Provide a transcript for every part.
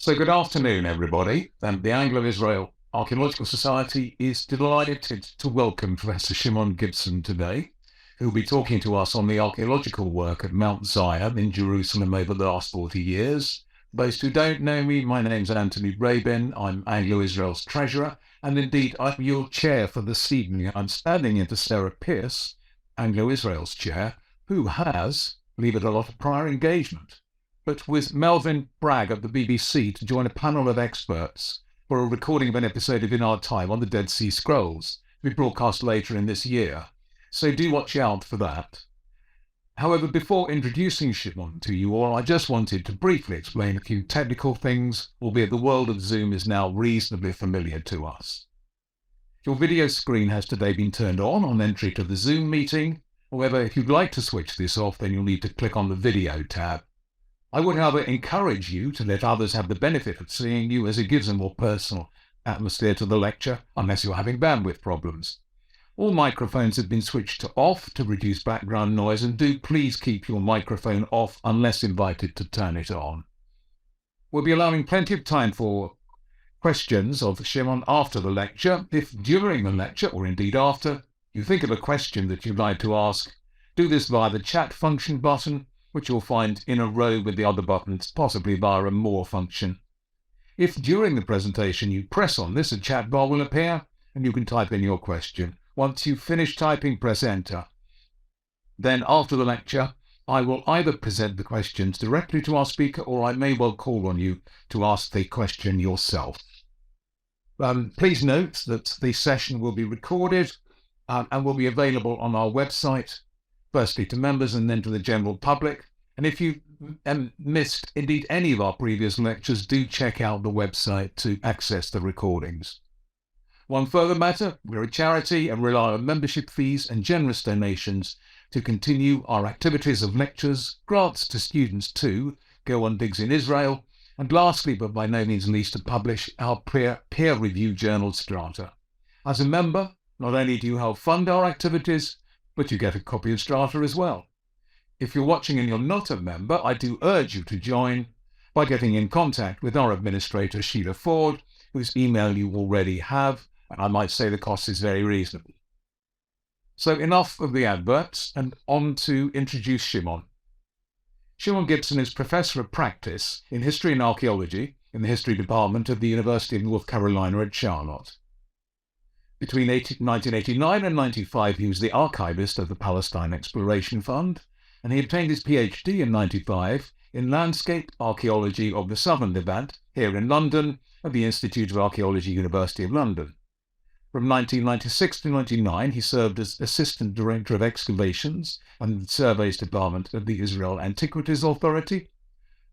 So good afternoon, everybody. The Anglo-Israel Archaeological Society is delighted to welcome Professor Shimon Gibson today, who will be talking to us on the archaeological work at Mount Zion in Jerusalem over the last 40 years. Those who don't know me, my name's Anthony Rabin. I'm Anglo-Israel's treasurer, and indeed I'm your chair for this evening. I'm standing in for Sarah Pearce, Anglo-Israel's chair, who has, believe it or not, a prior engagement, but with Melvyn Bragg of the BBC to join a panel of experts for a recording of an episode of In Our Time on the Dead Sea Scrolls, to be broadcast later in this year. So do watch out for that. However, before introducing Shimon to you all, I just wanted to briefly explain a few technical things, albeit the world of Zoom is now reasonably familiar to us. Your video screen has today been turned on entry to the Zoom meeting. However, if you'd like to switch this off, then you'll need to click on the video tab. I would, however, encourage you to let others have the benefit of seeing you, as it gives a more personal atmosphere to the lecture, unless you're having bandwidth problems. All microphones have been switched to off to reduce background noise, and do please keep your microphone off unless invited to turn it on. We'll be allowing plenty of time for questions of Shimon after the lecture. If during the lecture, or indeed after, you think of a question that you'd like to ask, do this via the chat function button, which you'll find in a row with the other buttons, possibly via a More function. If during the presentation you press on this, a chat bar will appear, and you can type in your question. Once you've finished typing, press Enter. Then, after the lecture, I will either present the questions directly to our speaker, or I may well call on you to ask the question yourself. Please note that the session will be recorded and will be available on our website, firstly to members and then to the general public. And if you missed indeed any of our previous lectures, do check out the website to access the recordings. One further matter, we're a charity and rely on membership fees and generous donations to continue our activities of lectures, grants to students to go on digs in Israel, and lastly, but by no means least, to publish our peer-reviewed journal Strata. As a member, not only do you help fund our activities, but you get a copy of Strata as well. If you're watching and you're not a member, I do urge you to join by getting in contact with our administrator, Sheila Ford, whose email you already have, and I might say the cost is very reasonable. So enough of the adverts, and on to introduce Shimon. Shimon Gibson is Professor of Practice in History and Archaeology in the History Department of the University of North Carolina at Charlotte. Between 1989 and 95, he was the archivist of the Palestine Exploration Fund, and he obtained his PhD in 95 in Landscape Archaeology of the Southern Levant here in London at the Institute of Archaeology, University of London. From 1996 to 99, he served as Assistant Director of Excavations and the Surveys Department of the Israel Antiquities Authority,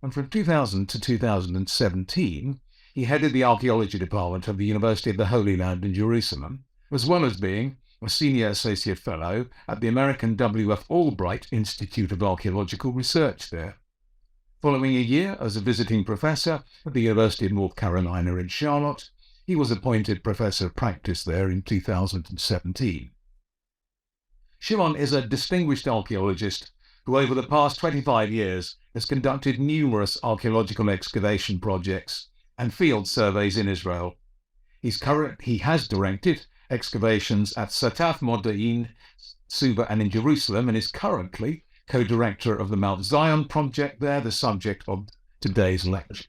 and from 2000 to 2017, he headed the Archaeology Department of the University of the Holy Land in Jerusalem, as well as being a Senior Associate Fellow at the American W.F. Albright Institute of Archaeological Research there. Following a year as a visiting professor at the University of North Carolina in Charlotte, he was appointed Professor of Practice there in 2017. Shimon is a distinguished archaeologist who over the past 25 years has conducted numerous archaeological excavation projects and field surveys in Israel. He has directed excavations at Sataf Modain, Suba and in Jerusalem, and is currently co-director of the Mount Zion project there, the subject of today's lecture.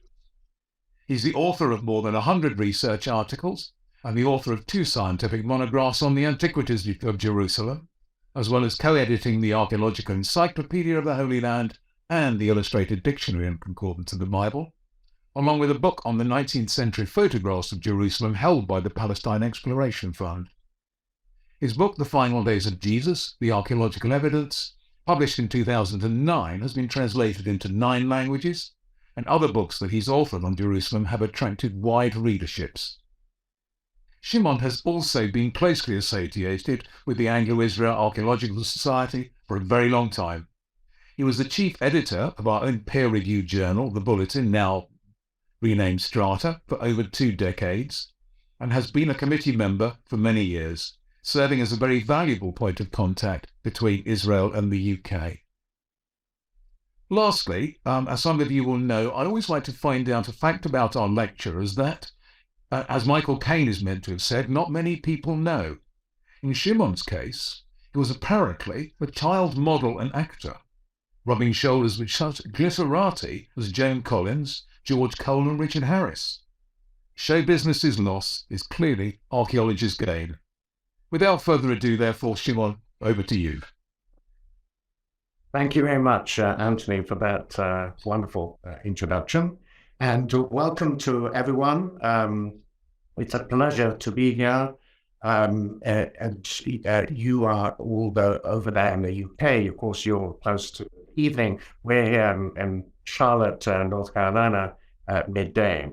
He's the author of more than 100 research articles and the author of 2 scientific monographs on the antiquities of Jerusalem, as well as co-editing the Archaeological Encyclopedia of the Holy Land and the Illustrated Dictionary and Concordance of the Bible, along with a book on the 19th century photographs of Jerusalem held by the Palestine Exploration Fund. His book, The Final Days of Jesus, The Archaeological Evidence, published in 2009, has been translated into 9 languages, and other books that he's authored on Jerusalem have attracted wide readerships. Shimon has also been closely associated with the Anglo-Israel Archaeological Society for a very long time. He was the chief editor of our own peer-reviewed journal, The Bulletin, now renamed Strata, for over 2 decades, and has been a committee member for many years, serving as a very valuable point of contact between Israel and the UK. Lastly, as some of you will know, I always like to find out a fact about our lecturers that, as Michael Caine is meant to have said, not many people know. In Shimon's case, he was apparently a child model and actor, rubbing shoulders with such glitterati as Joan Collins, George Cole and Richard Harris. Show business's loss is clearly archaeology's gain. Without further ado, therefore, Shimon, over to you. Thank you very much, Anthony, for that wonderful introduction. And welcome to everyone. It's a pleasure to be here. You are all over there in the UK. Of course, you're close to evening. We're here in Charlotte, North Carolina, at midday.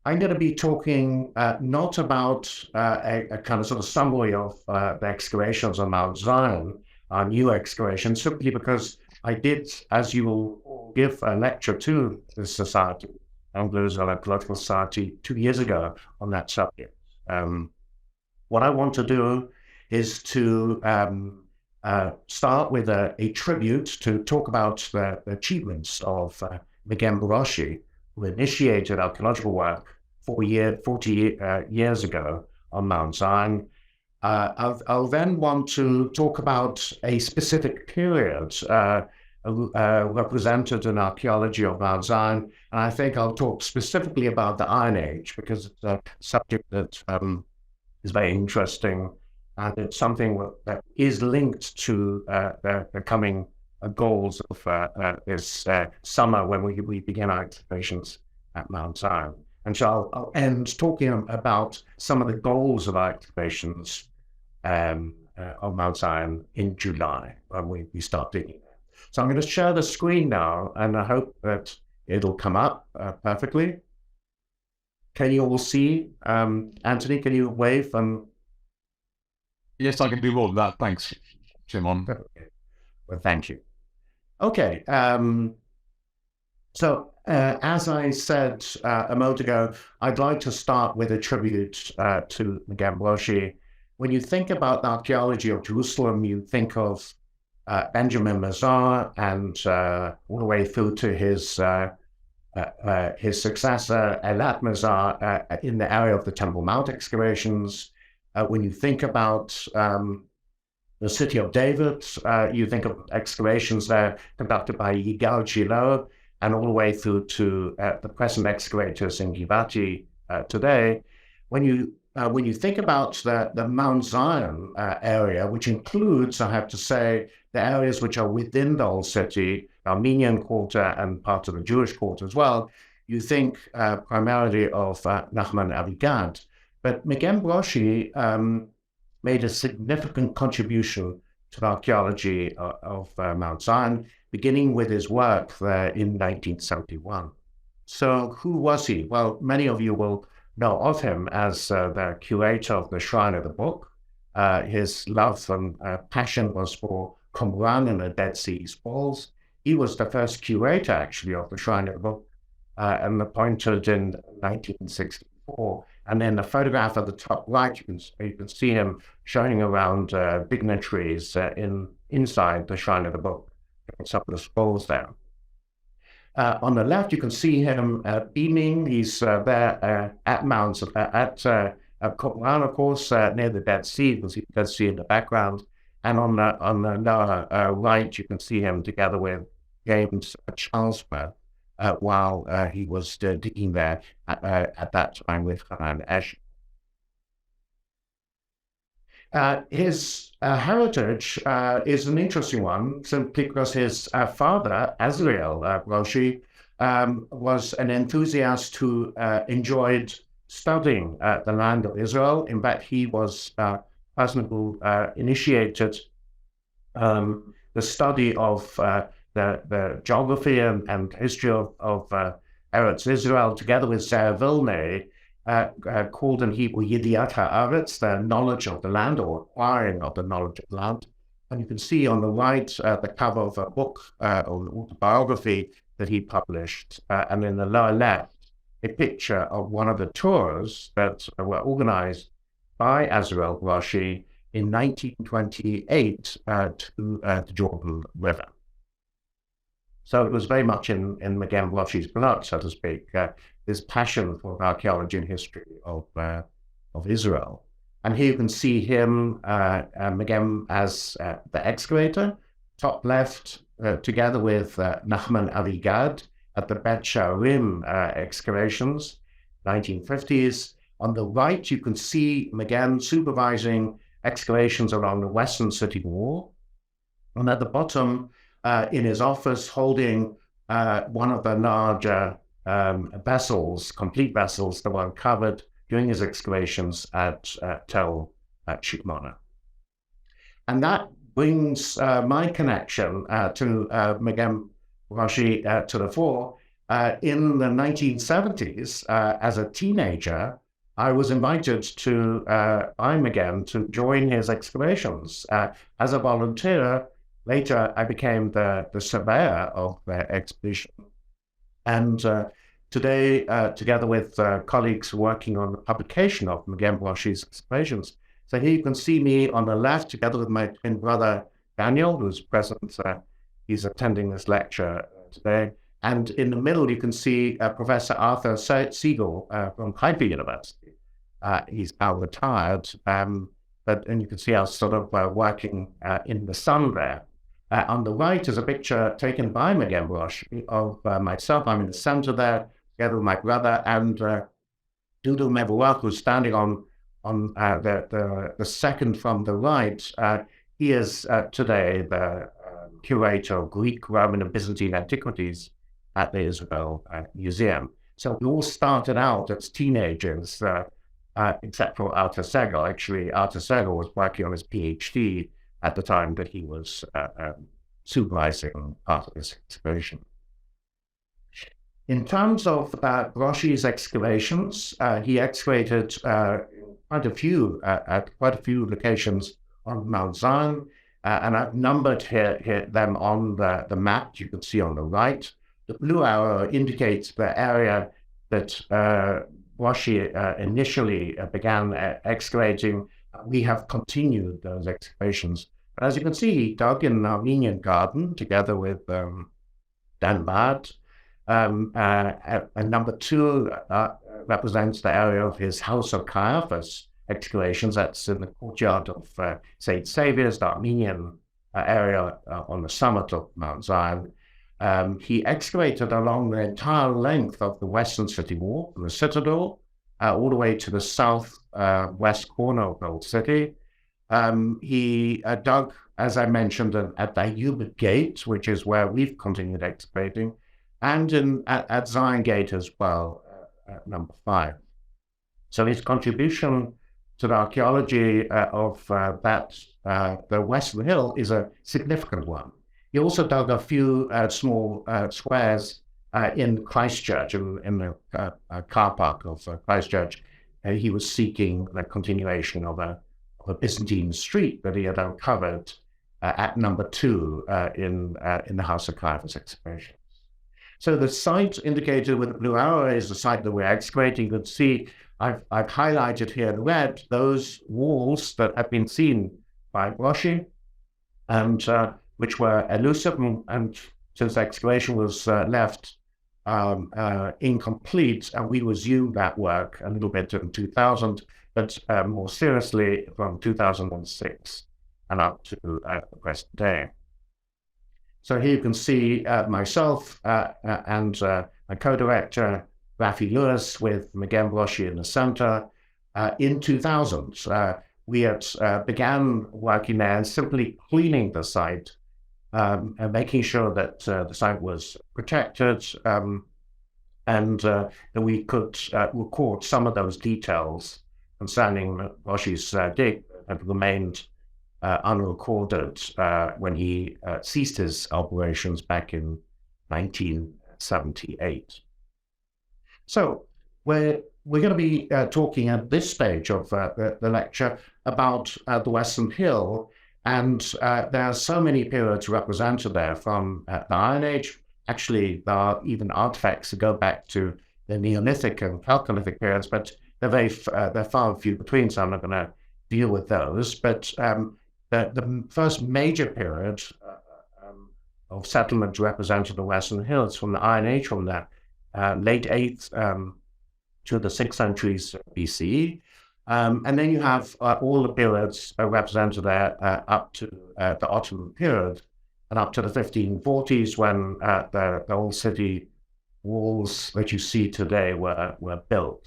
I'm going to be talking not about a kind of sort of summary of the excavations on Mount Zion, our new excavation, simply because I did, as you will give a lecture to the society, Anglo-Israel Archaeological Society, 2 years ago on that subject. What I want to do is to start with a tribute to talk about the achievements of Magen Broshi, who initiated archaeological work 40 years ago on Mount Zion. I'll then want to talk about a specific period represented in archaeology of Mount Zion, and I think I'll talk specifically about the Iron Age because it's a subject that is very interesting, and it's something that is linked to the coming goals of this summer when we begin our excavations at Mount Zion. And so I'll end talking about some of the goals of our excavations on Mount Zion in July when we start digging. So I'm going to share the screen now, and I hope that it'll come up perfectly. Can you all see? Anthony, can you wave? Yes, I can do all of that. Thanks, Shimon. Okay. Well, thank you. Okay. So as I said a moment ago, I'd like to start with a tribute to Magen Broshi. When you think about the archaeology of Jerusalem, you think of Benjamin Mazar and all the way through to his successor, Elat Mazar, in the area of the Temple Mount excavations. When you think about the city of David, you think of excavations there conducted by Yigal Shiloh, and all the way through to the present excavators in Givati today. When you think about the Mount Zion area, which includes, I have to say, the areas which are within the old city, Armenian quarter and part of the Jewish quarter as well, you think primarily of Nachman Avigad. But Magen Broshi made a significant contribution to the archaeology of Mount Zion, beginning with his work there in 1971. So who was he? Well, many of you will know of him as the curator of the Shrine of the Book. His love and passion was for Qumran and the Dead Sea Scrolls. He was the first curator, actually, of the Shrine of the Book, and appointed in 1964. And then the photograph at the top right, you can see him showing around dignitaries inside the Shrine of the Book, some of the scrolls there. On the left, you can see him beaming. He's there at Qumran, of course, near the Dead Sea. You can see the Dead Sea in the background. And on the lower right, you can see him together with James Charlesworth while he was digging there at that time with Hanan Esh. His heritage is an interesting one, simply because his father, Azrael Broshi, was an enthusiast who enjoyed studying the land of Israel. In fact, he was a person who initiated the study of the geography and history of Eretz Israel, together with Sarah Vilnay, called in Hebrew Yediat HaAretz, the knowledge of the land, or acquiring of the knowledge of the land. And you can see on the right the cover of a book or autobiography that he published, and in the lower left, a picture of one of the tours that were organized by Azrael Broshi in 1928 to the Jordan River. So it was very much in Magen Broshi's blood, so to speak, this passion for archaeology and history of Israel. And here you can see him, Magen, as the excavator, top left, together with Nachman Avigad at the Bet Sharim excavations, 1950s. On the right, you can see Magen supervising excavations along the western city wall. And at the bottom, in his office, holding one of the larger vessels, complete vessels that were uncovered during his excavations at Tel Shikmona. And that brings my connection to Magen Broshi to the fore. In the 1970s, as a teenager, I was invited to Magen to join his excavations as a volunteer. Later, I became the surveyor of the expedition. And today, together with colleagues working on the publication of Magen Broshi's excavations, so here you can see me on the left, together with my twin brother, Daniel, who's present. He's attending this lecture today. And in the middle, you can see Professor Arthur Siegel from Haifa University. He's now retired, and you can see us sort of working in the sun there. On the right is a picture taken by Magen Broshi of myself. I'm in the center there, together with my brother, and Dudu Mebuak, who's standing on the second from the right. He is today the curator of Greek, Roman, and Byzantine antiquities at the Israel Museum. So we all started out as teenagers, except for Arthur Segal. Actually, Arthur Segal was working on his PhD at the time that he was supervising part of this excavation. In terms of Broshi's excavations, he excavated quite a few locations on Mount Zion, and I've numbered here them on the map you can see on the right. The blue arrow indicates the area that Broshi initially began excavating. We have continued those excavations. But as you can see, he dug in an Armenian garden together with Dan Bad. And number 2 represents the area of his House of Caiaphas excavations. That's in the courtyard of St. Saviour's, the Armenian area on the summit of Mount Zion. He excavated along the entire length of the western city wall, from the citadel, all the way to the south-west corner of the old city. He dug, as I mentioned, at the Ayyub Gate, which is where we've continued excavating, and at Zion Gate as well, at number 5. So his contribution to the archaeology of the Western Hill is a significant one. He also dug a few small squares in Christchurch, in the car park of Christchurch. He was seeking the continuation of a Byzantine street that he had uncovered at number 2 in the House of Caiaphas excavations. So the site indicated with the blue arrow is the site that we're excavating. You can see I've highlighted here in red those walls that have been seen by Broshi, and which were elusive, and since the excavation was left incomplete, and we resumed that work a little bit in 2000, but more seriously from 2006 and up to the present day. So here you can see myself and my co-director, Rafi Lewis, with Magen Broshi in the center. In 2000, we had began working there and simply cleaning the site and making sure that the site was protected, and that we could record some of those details concerning Broshi's dig that remained unrecorded when he ceased his operations back in 1978. So we're going to be talking at this stage of the lecture about the Western Hill, and there are so many periods represented there from the Iron Age. Actually, there are even artifacts that go back to the Neolithic and Chalcolithic periods, but they're far few between, so I'm not going to deal with those. But the first major period of settlements represented the Western Hills from the Iron Age, from the late 8th to the 6th centuries BCE. And then you have all the periods represented there up to the Ottoman period and up to the 1540s when the old city walls that you see today were built.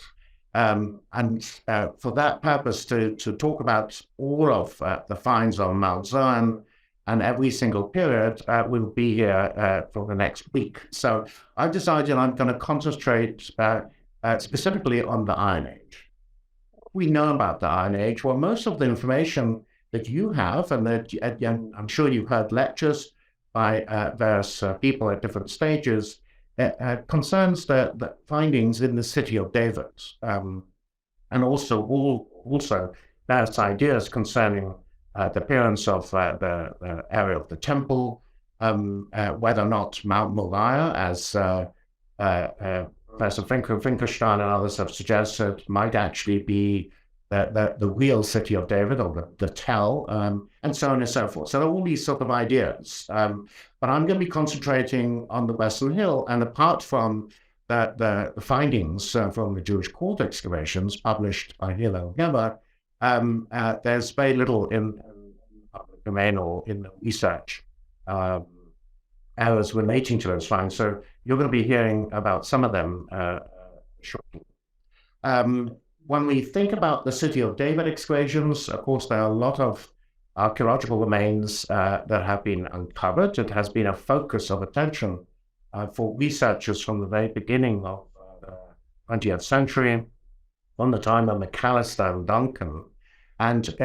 And for that purpose, to talk about all of the finds on Mount Zion and every single period, we'll be here for the next week. So I've decided I'm going to concentrate specifically on the Iron Age. We know about the Iron Age. Well, most of the information that you have, and that I'm sure you've heard lectures by various people at different stages, concerns the findings in the city of David, and also various ideas concerning the appearance of the area of the temple, whether or not Mount Moriah, as Professor Finkelstein and others have suggested, might actually be the real city of David, or the Tell, and so on and so forth. So all these sort of ideas. But I'm going to be concentrating on the Western Hill, and apart from the findings from the Jewish court excavations published by Hillel Geber, there's very little in the public domain or in the research areas relating to those finds. So you're going to be hearing about some of them shortly. When we think about the City of David excavations, of course, there are a lot of archaeological remains that have been uncovered. It has been a focus of attention for researchers from the very beginning of the 20th century, from the time of McAllister and Duncan. And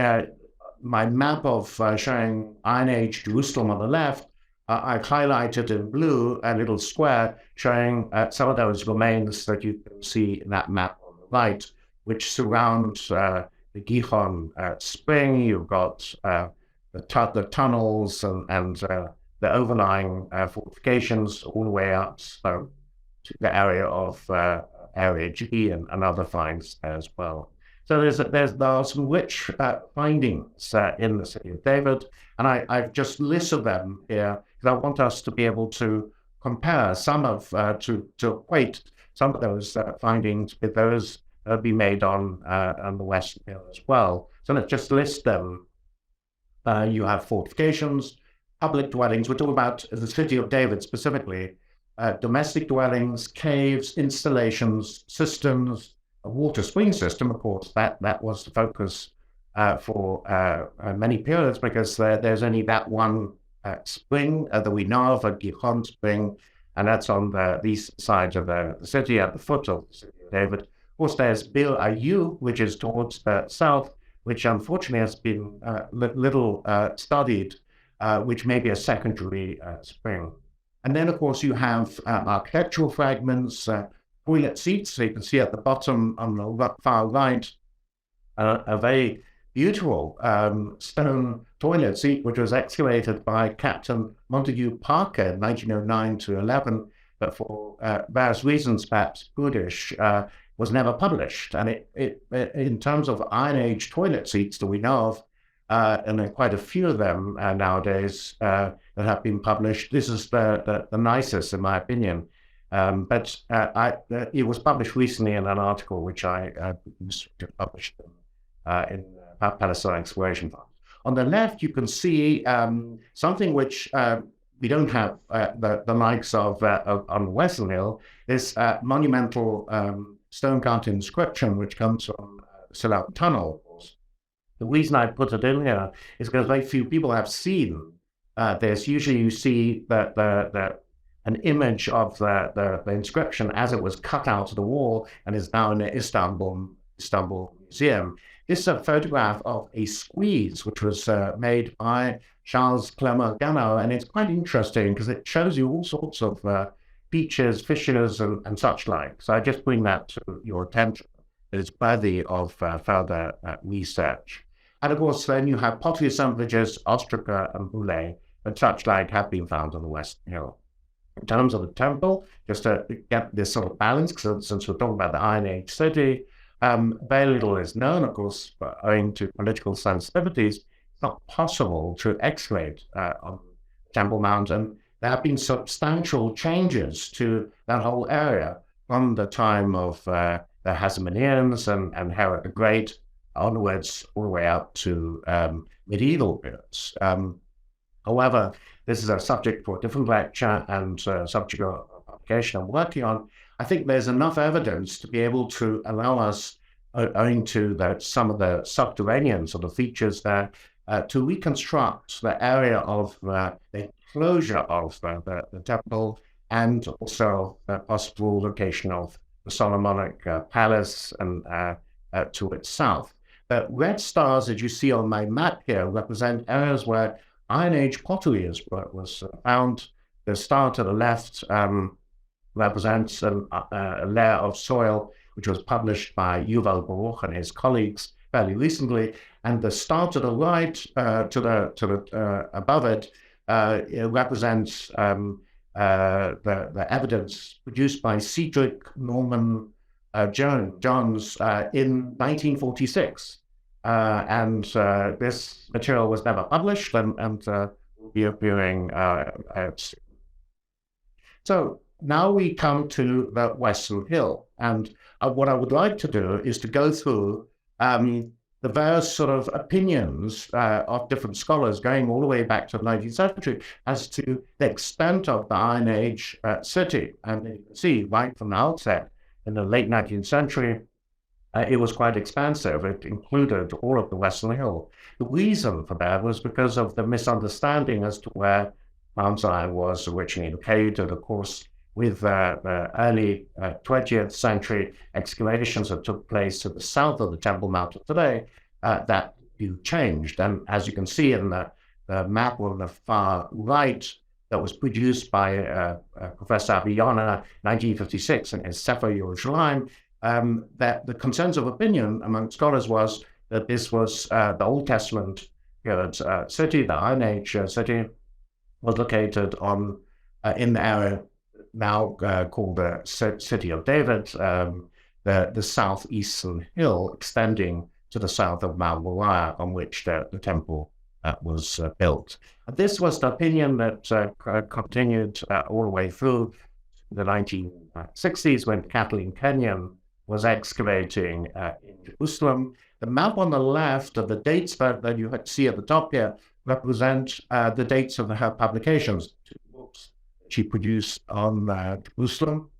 my map of showing Iron Age Jerusalem on the left, I've highlighted in blue a little square showing some of those remains that you can see in that map on the right, which surrounds the Gihon spring. You've got the tunnels and the overlying fortifications all the way up to the area of Area G and other finds as well. So there are some rich findings in the city of David, and I've just listed them here because I want us to be able to compare some of, to equate some of those findings with those that have been made on the Western Hill as well. So let's just list them. You have fortifications, public dwellings. We're talking about the city of David specifically, domestic dwellings, caves, installations, systems, a water spring system. Of course, that was the focus for many periods, because there's only that one spring that we know of, a Gihon spring, and that's on the east side of the city, at the foot of the city of David. Of course, there's Bir Ayu, which is towards the south, which unfortunately has been little studied, which may be a secondary spring. And then, of course, you have architectural fragments, toilet seats. So you can see at the bottom on the far right, a very beautiful stone toilet seat, which was excavated by Captain Montague Parker in 1909 to 11, but for various reasons, perhaps goodish, was never published. And it in terms of Iron Age toilet seats that we know of, and there are quite a few of them nowadays that have been published, this is the nicest, in my opinion. But it was published recently in an article which I published in Palestine Exploration Fund. On the left, you can see something which we don't have the likes of on the Western Hill, this monumental stone-cut inscription which comes from the Silat Tunnel. The reason I put it in here is because very few people have seen this. Usually you see an image of the inscription as it was cut out of the wall and is now in the Istanbul Museum. This is a photograph of a squeeze which was made by Charles Clement Gano, and it's quite interesting because it shows you all sorts of beaches, fissures, and such like. So I just bring that to your attention. It's worthy of further research. And of course, then you have pottery assemblages, ostraca and boule, and such like have been found on the Western Hill. In terms of the temple, just to get this sort of balance, since we're talking about the Iron Age city, very little is known, of course, owing to political sensitivities. It's not possible to excavate on Temple Mount, and there have been substantial changes to that whole area from the time of the Hasmoneans and Herod the Great onwards, all the way up to medieval periods. However, this is a subject for a different lecture and subject of publication I'm working on. I think there's enough evidence to be able to allow us, owing to some of the subterranean sort of features there, to reconstruct the area of the enclosure of the temple, and also the possible location of the Solomonic palace and to its south. The red stars that you see on my map here represent areas where Iron Age pottery was found. The star to the left represents a layer of soil which was published by Yuval Baruch and his colleagues fairly recently, and the star to the right, to the above it, it represents the evidence produced by Cedric Norman Jones in 1946. And this material was never published and will be appearing. So now we come to the Western Hill. And what I would like to do is to go through the various sort of opinions of different scholars going all the way back to the 19th century as to the extent of the Iron Age city. And you can see right from the outset, in the late 19th century, it was quite expansive. It included all of the Western Hill. The reason for that was because of the misunderstanding as to where Mount Zion was originally located. Of course, with the early 20th century excavations that took place to the south of the Temple Mount of today, that view changed. And as you can see in the map on the far right that was produced by Professor Abiyana, 1956, in his Sefer Yerushalayim, that the consensus of opinion among scholars was that this was the Old Testament city, the Iron Age city, was located in the area now called the City of David, the southeastern hill extending to the south of Mount Moriah, on which the temple was built. And this was the opinion that continued all the way through the 1960s, when Kathleen Kenyon was excavating in Jerusalem. The map on the left of the dates that you see at the top here represent the dates of her publications, 2 books she produced on Jerusalem,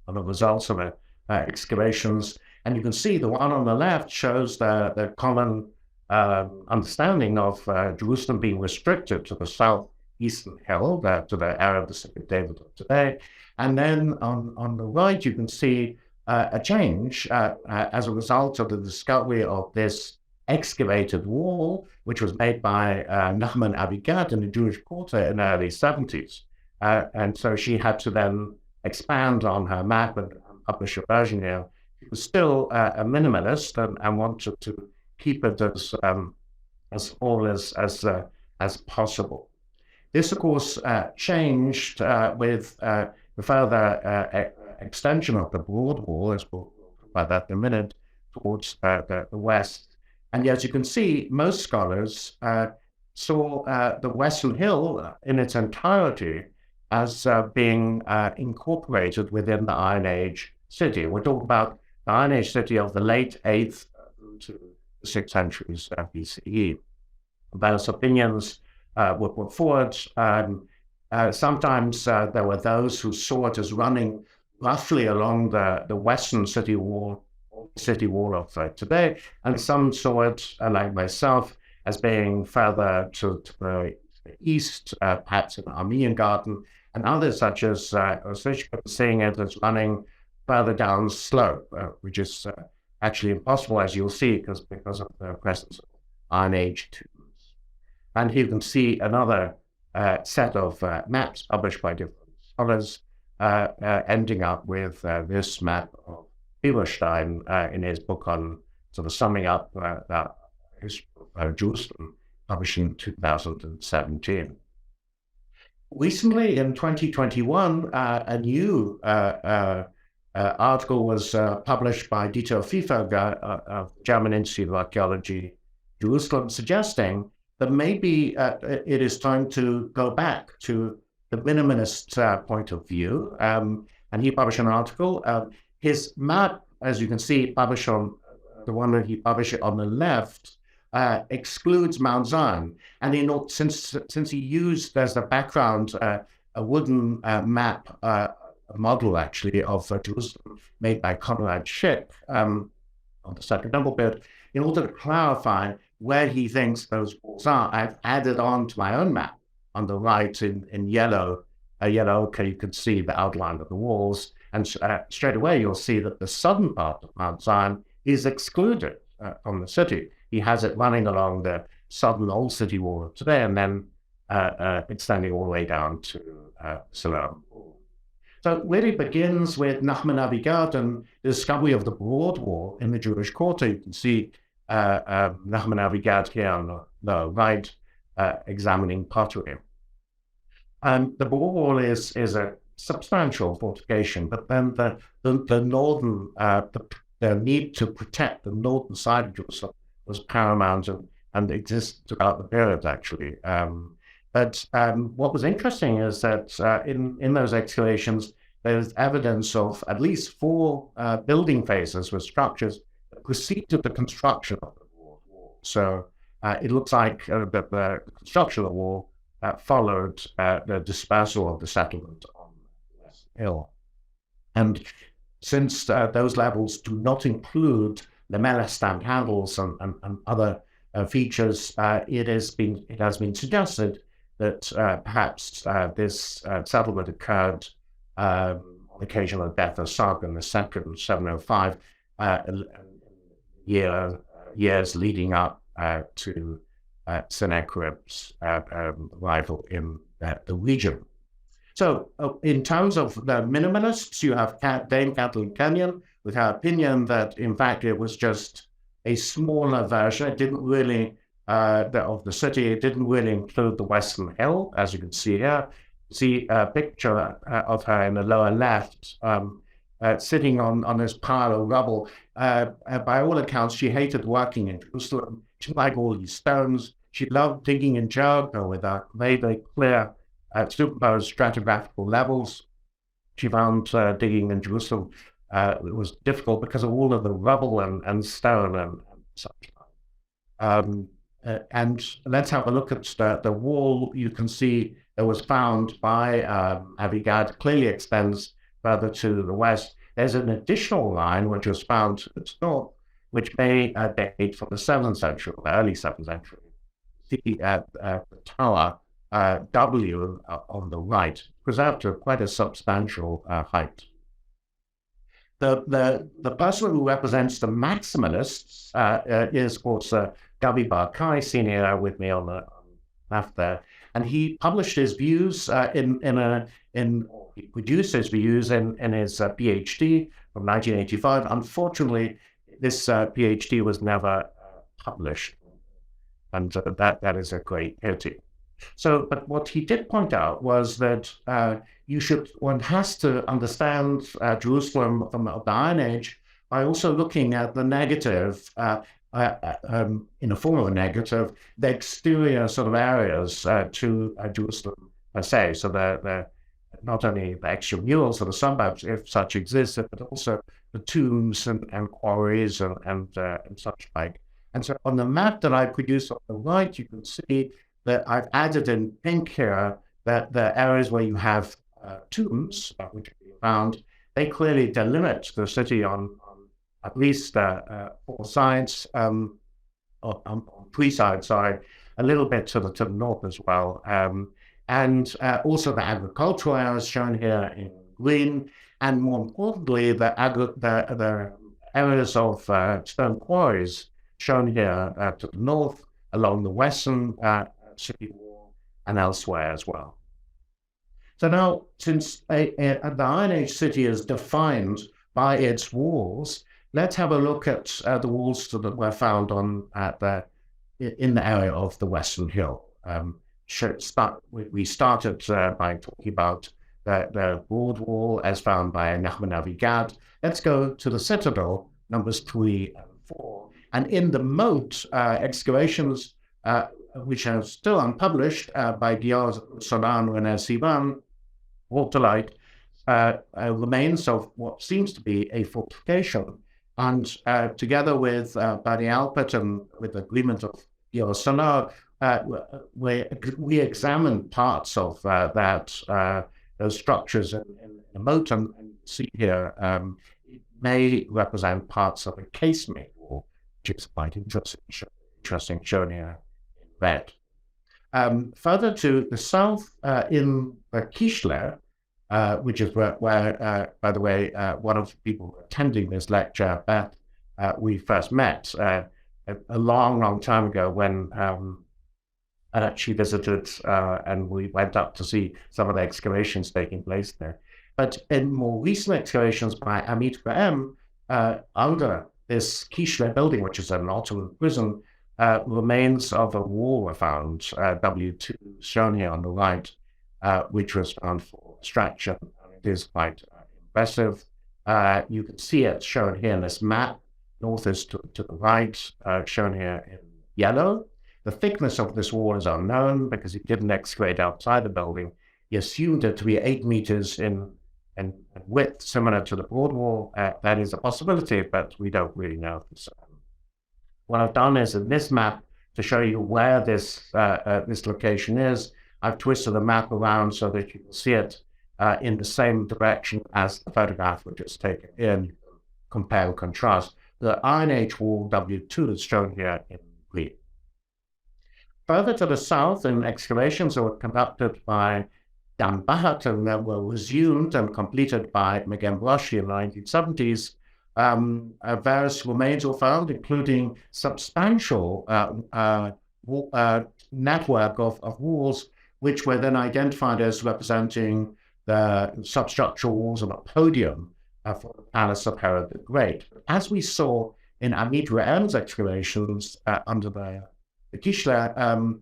on the results of her excavations. And you can see the one on the left shows the common understanding of Jerusalem being restricted to the southeastern hill, to the area of the City of David of today. And then on the right, you can see a change as a result of the discovery of this excavated wall, which was made by Nahman Abigat in the Jewish Quarter in the early 70s. And so she had to then expand on her map and publish a version here. She was still a minimalist and wanted to keep it as small as possible. This, of course, changed with the further extension of the broad wall, as we'll talk about that in a minute, towards the west. And as you can see, most scholars saw the Western Hill in its entirety as being incorporated within the Iron Age city. We're talking about the Iron Age city of the late 8th to 6th centuries BCE. Those opinions were put forward. Sometimes there were those who saw it as running roughly along the western city wall of today, and some saw it, like myself, as being further to the east, perhaps in the Armenian Garden, and others, such as seeing it as running further down slope, which is actually impossible, as you'll see, because of the presence of Iron Age tombs. And you can see another set of maps published by different scholars, ending up with this map of Eberstein in his book on sort of summing up that history of Jerusalem, published in 2017. Recently, in 2021, a new article was published by Dieter Viehfelger of the German Institute of Archaeology, Jerusalem, suggesting that maybe it is time to go back to the minimalist point of view. And he published an article. His map, as you can see, published on the one that he published on the left, excludes Mount Zion. And since he used as the background a wooden map, a model actually of Jerusalem made by Conrad Schick on the second number bit, in order to clarify where he thinks those walls are, I've added on to my own map on the right in yellow. Okay, you can see the outline of the walls, and straight away you'll see that the southern part of Mount Zion is excluded from the city. He has it running along the southern old city wall today, and then extending all the way down to Siloam. So it really begins with Nachman Avigat and the discovery of the broad wall in the Jewish quarter. You can see Nachman Avigat here on the right, examining pottery. The broad wall is a substantial fortification, but then the northern, the need to protect the northern side of Jerusalem was paramount and exists throughout the period, actually. But what was interesting is that in those excavations, there's evidence of at least 4 building phases with structures that preceded the construction of the broad wall. So it looks like that the construction of the wall followed the dispersal of the settlement on the West Hill. And since those levels do not include lamella stamped handles and other features, it has been suggested that perhaps this settlement occurred on the occasion of the death of Sargon II in 705, years leading up to Sennacherib's arrival in the region. So in terms of the minimalists, you have Dame Kathleen Kenyon with her opinion that in fact it was just a smaller version. It didn't really, of the city, it didn't really include the Western Hill, as you can see here. See a picture of her in the lower left, sitting on this pile of rubble. By all accounts, she hated working in Jerusalem. She liked all these stones. She loved digging in Jericho with very, very clear superimposed stratigraphical levels. She found digging in Jerusalem it was difficult because of all of the rubble and stone and such. And let's have a look at the wall. You can see that was found by Avigat, clearly extends further to the west. There's an additional line which was found to the north, which may date from the 7th century, the early 7th century. See the tower W on the right, preserved to quite a substantial height. The person who represents the maximalists is, of course, Gabi Bar-Kai, seen here with me on the left there, and he published his views he produced his views in his PhD from 1985. Unfortunately, this PhD was never published, and that is a great pity. So, but what he did point out was that one has to understand Jerusalem from the Iron Age by also looking at the negative, in a form of a negative, the exterior sort of areas to Jerusalem per se. So they're not only the extramurals or the suburbs, if such existed, but also the tombs and quarries and such like. And so on the map that I produced on the right, you can see that I've added in pink here that the areas where you have tombs, which we found, they clearly delimit the city on at least 4 sides, on 3 sides, sorry, a little bit to the north as well. And also the agricultural areas shown here in green, and more importantly, the areas of stone quarries shown here to the north, along the western city wall, and elsewhere as well. So now, since the Iron Age city is defined by its walls, let's have a look at the walls that were found in the area of the Western Hill. We started by talking about the broad wall as found by Nachman Avigat. Let's go to the citadel, numbers 3 and 4. And in the moat, excavations which are still unpublished, by Diaz, Solano, and Sivan, brought to light remains of what seems to be a fortification. And together with Badi Alpert and with the agreement of Diaz Solano, we examined parts of those structures in the moat, and see here it may represent parts of a casemate wall, which is quite interesting, shown here in red. Further to the south, in Kishle, which is where by the way, one of the people attending this lecture, Beth, we first met a long time ago when she visited, and we went up to see some of the excavations taking place there. But in more recent excavations by Amit Raem, under this Kishle building, which is an Ottoman prison, remains of a wall were found, W2, shown here on the right, which was found for extraction. It is quite impressive. You can see it shown here in this map. North is to the right, shown here in yellow. The thickness of this wall is unknown because he didn't excavate outside the building. He assumed it to be 8 meters in width, similar to the broad wall. That is a possibility, but we don't really know for certain. What I've done is in this map, to show you where this location is, I've twisted the map around so that you can see it in the same direction as the photograph which is taken in. Compare and contrast. The Iron Age wall W2 is shown here in green. Further to the south, in excavations that were conducted by Dan Bahat and that were resumed and completed by Magen Broshi in the 1970s, various remains were found, including substantial network of walls, which were then identified as representing the substructural walls of a podium for the palace of Herod the Great. As we saw in Amit Raem's excavations under the Kishle,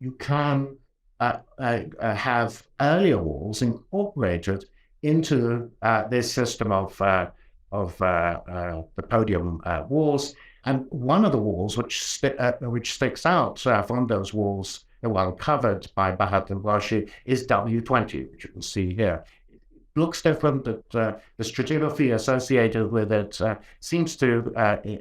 you can have earlier walls incorporated into this system of the podium walls. And one of the walls which sticks out from those walls, well covered by Bahat and Broshi, is W20, which you can see here. It looks different, but the stratigraphy associated with it seems to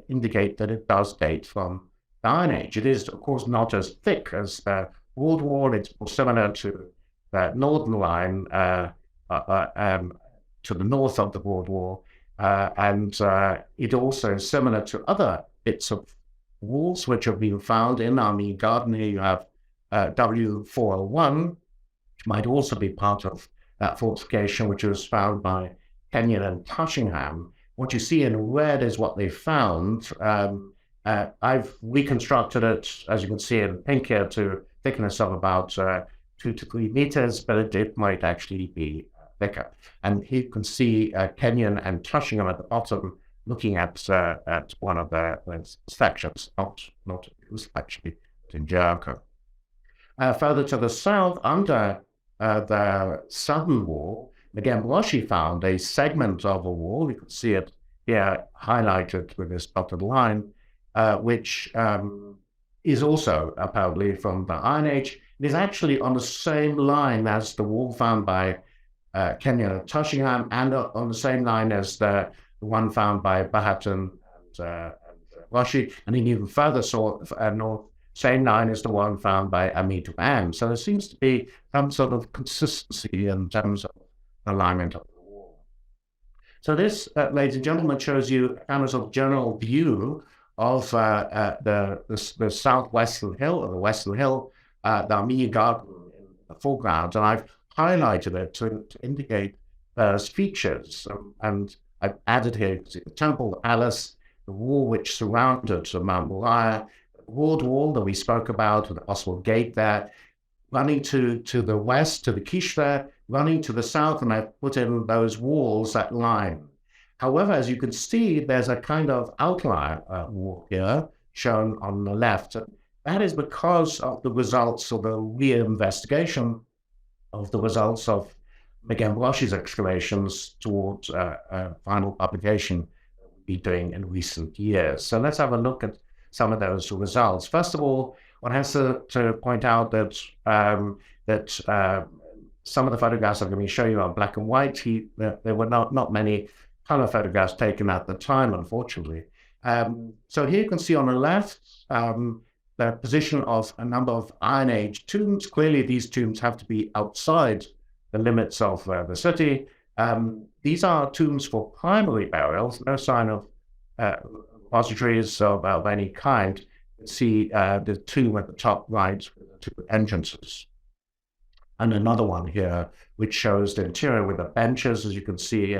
indicate that it does date from the Iron Age. It is, of course, not as thick as the broad wall. It's more similar to the northern line to the north of the broad wall. And it also is similar to other bits of walls which have been found in Army Garden. Here you have W401, which might also be part of that fortification, which was found by Kenyon and Tushingham. What you see in red is what they found. I've reconstructed it, as you can see in pink here, to thickness of about 2 to 3 meters, but it might actually be thicker. And here you can see Kenyon and Tushingham at the bottom, looking at one of the sections, not actually in Jericho. Further to the south, under the southern wall, Magen Broshi found a segment of a wall. You can see it here highlighted with this dotted line, which is also apparently from the Iron Age. It is actually on the same line as the wall found by Kenyon and Tushingham, and on the same line as the one found by Bahat and Broshi, and then even further north, same line as the one found by Amit Raem. So there seems to be some sort of consistency in terms of alignment of the wall. So this, ladies and gentlemen, shows you a kind of sort of general view of the southwestern hill, or the western hill, the Army Garden in the foreground, and I've highlighted it to indicate those features. And I've added here the temple, the palace, the wall which surrounded Mount Moriah, the broad wall that we spoke about with the possible gate there, running to the west, to the Kishle, running to the south, and I've put in those walls, that line. However, as you can see, there's a kind of outlier wall here, shown on the left. That is because of the results of the re-investigation of the results of Magen Broshi's excavations towards a final publication that we'll be doing in recent years. So let's have a look at some of those results. First of all, one has to point out that some of the photographs I'm going to show you are black and white. There were not many color photographs taken at the time, unfortunately. So here you can see on the left the position of a number of Iron Age tombs. Clearly, these tombs have to be outside the limits of the city. These are tombs for primary burials, no sign of repositories of any kind. You can see the tomb at the top right with the two entrances. And another one here, which shows the interior with the benches, as you can see.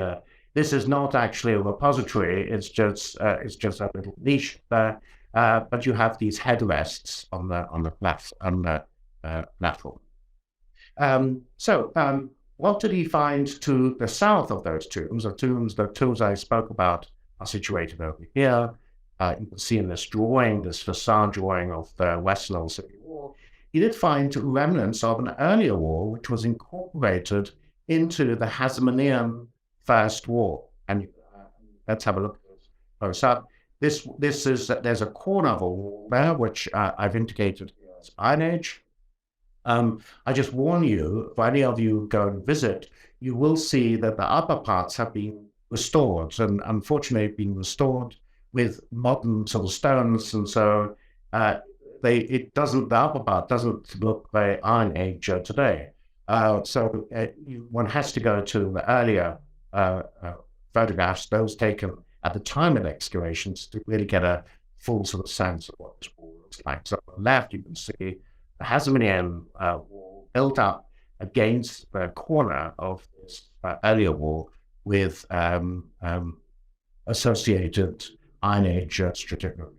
This is not actually a repository, it's just a little niche there, but you have these headrests on the platform. What did he find to the south of those tombs? The tombs I spoke about are situated over here. You can see in this drawing, this facade drawing of the western city wall, he did find remnants of an earlier wall, which was incorporated into the Hasmonean first wall. And let's have a look at this close up. This is there's a corner of a wall there, which I've indicated here as Iron Age. I just warn you, if any of you go and visit, you will see that the upper parts have been restored, and unfortunately been restored with modern sort of stones, and so the upper part doesn't look very Iron Age today. One has to go to the earlier photographs, those taken at the time of excavations, to really get a full sort of sense of what this wall looks like. So on the left, you can see the Hasmonean wall built up against the corner of this earlier wall with associated Iron Age stratigraphy.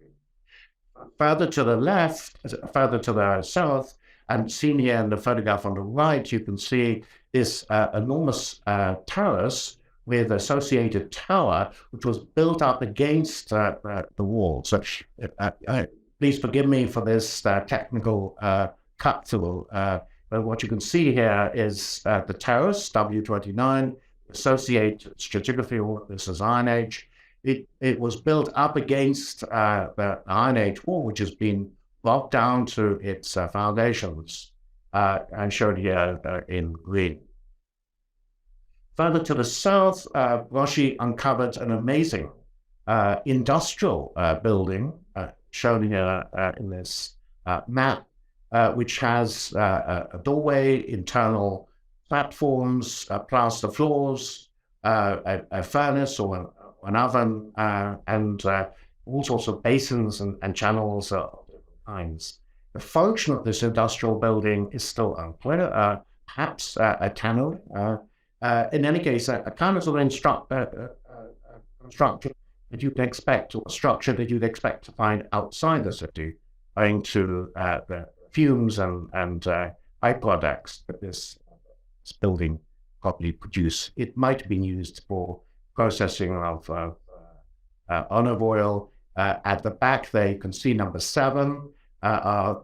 Further to the left, further to the south, and seen here in the photograph on the right, you can see this enormous terrace with associated tower, which was built up against the wall. So please forgive me for this technical cut through, but what you can see here is the terrace, W29, associated stratigraphy, all of this is Iron Age. It was built up against the Iron Age wall, which has been brought down to its foundations, and shown here in green. Further to the south, Broshi uncovered an amazing industrial building, shown here in this map, which has a doorway, internal platforms, plaster floors, a furnace or an oven, and all sorts of basins and channels of different kinds. The function of this industrial building is still unclear, perhaps a tannery. In any case, a kind of sort of construction that you'd expect, or a structure that you'd expect to find outside the city, owing to the fumes and byproducts that this building probably produce. It might have been used for processing of olive oil. At the back there, you can see number 7 are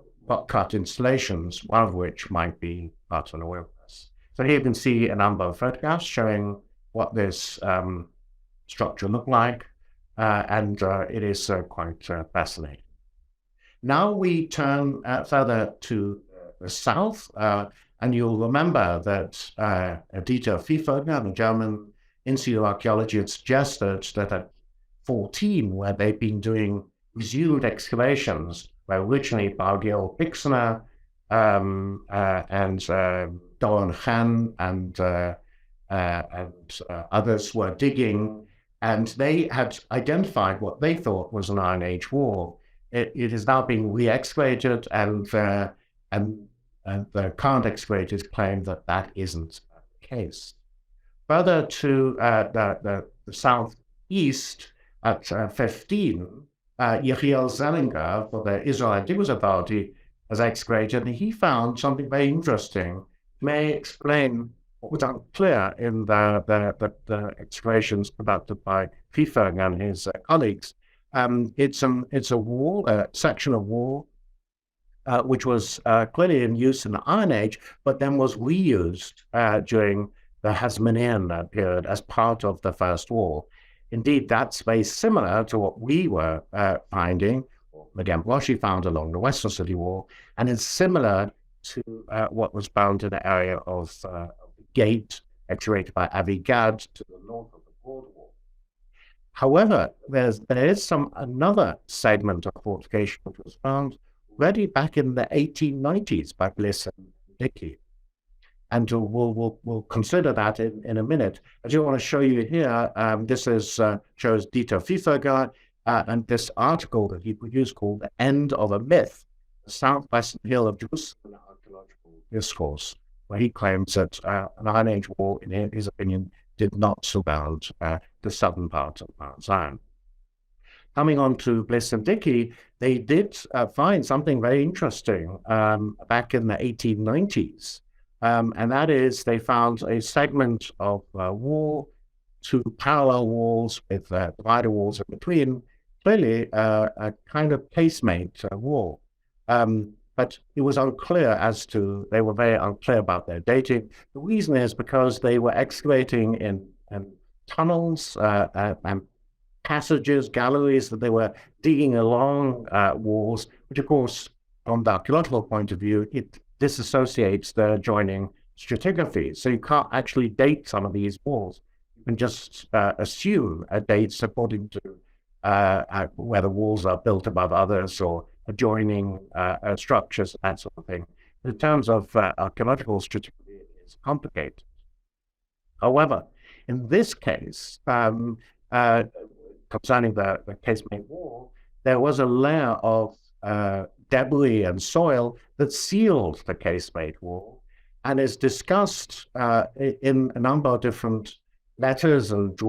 cut installations, one of which might be part of an oil press. So here you can see a number of photographs showing what this structure looked like, and it is quite fascinating. Now we turn further to the south, and you'll remember that Dieter Pfeffer, the German Institute of Archaeology, had suggested that at 14, where they've been doing resumed excavations, where originally Bargiel Pixner and Doran Khan and others were digging, and they had identified what they thought was an Iron Age wall. It is now being re-excavated, and the current excavators claim that that isn't the case. Further to the southeast, at 15, Yechiel Zellinger for the Israel Diggers Authority has excavated, and he found something very interesting. May explain what was unclear in the excavations conducted by Pfeffer and his colleagues. It's a wall, a section of wall, which was clearly in use in the Iron Age, but then was reused during the Hasmonean period as part of the first wall. Indeed, that's very similar to what we were finding, Magen Broshi found along the western city wall, and is similar to what was found in the area of the gate excavated by Avi Gad to the north of the broad wall. However, there is another segment of fortification which was found already back in the 1890s by Bliss and Dickey. And we'll consider that in a minute. I just want to show you here, this shows Dieter Pfeffer, and this article that he produced called The End of a Myth, the Southwestern Hill of Jerusalem, an Archaeological Discourse, where he claims that an Iron Age wall, in his opinion, did not surround the southern part of Mount Zion. Coming on to Bliss and Dickey, they did find something very interesting back in the 1890s. And that is, they found a segment of wall, two parallel walls with divider walls in between, clearly a kind of casemate wall. But it was unclear they were very unclear about their dating. The reason is because they were excavating in tunnels and passages, galleries, that they were digging along walls, which of course, from the archaeological point of view, it disassociates the adjoining stratigraphy. So you can't actually date some of these walls. You can just assume a dates according to whether walls are built above others or adjoining structures, that sort of thing. In terms of archaeological stratigraphy, it's complicated. However, in this case, concerning the casemate wall, there was a layer of debris and soil that sealed the casemate wall, and is discussed in a number of different letters and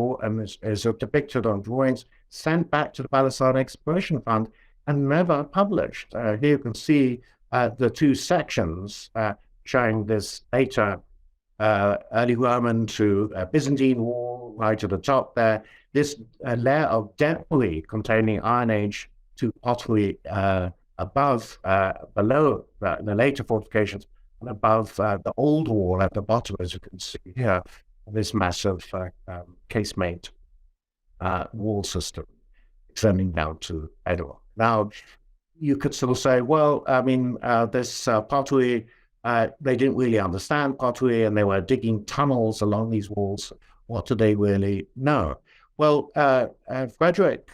is depicted on drawings sent back to the Palestine Exploration Fund and never published. Here you can see the two sections showing this later early Roman to Byzantine wall right at the top there. This layer of debris containing Iron Age to pottery below the later fortifications and above the old wall at the bottom, as you can see here, this massive casemate wall system extending down to Edinburgh. Now, you could sort of say, well, I mean, this pottery, they didn't really understand pottery, and they were digging tunnels along these walls. What do they really know? Well, Frederick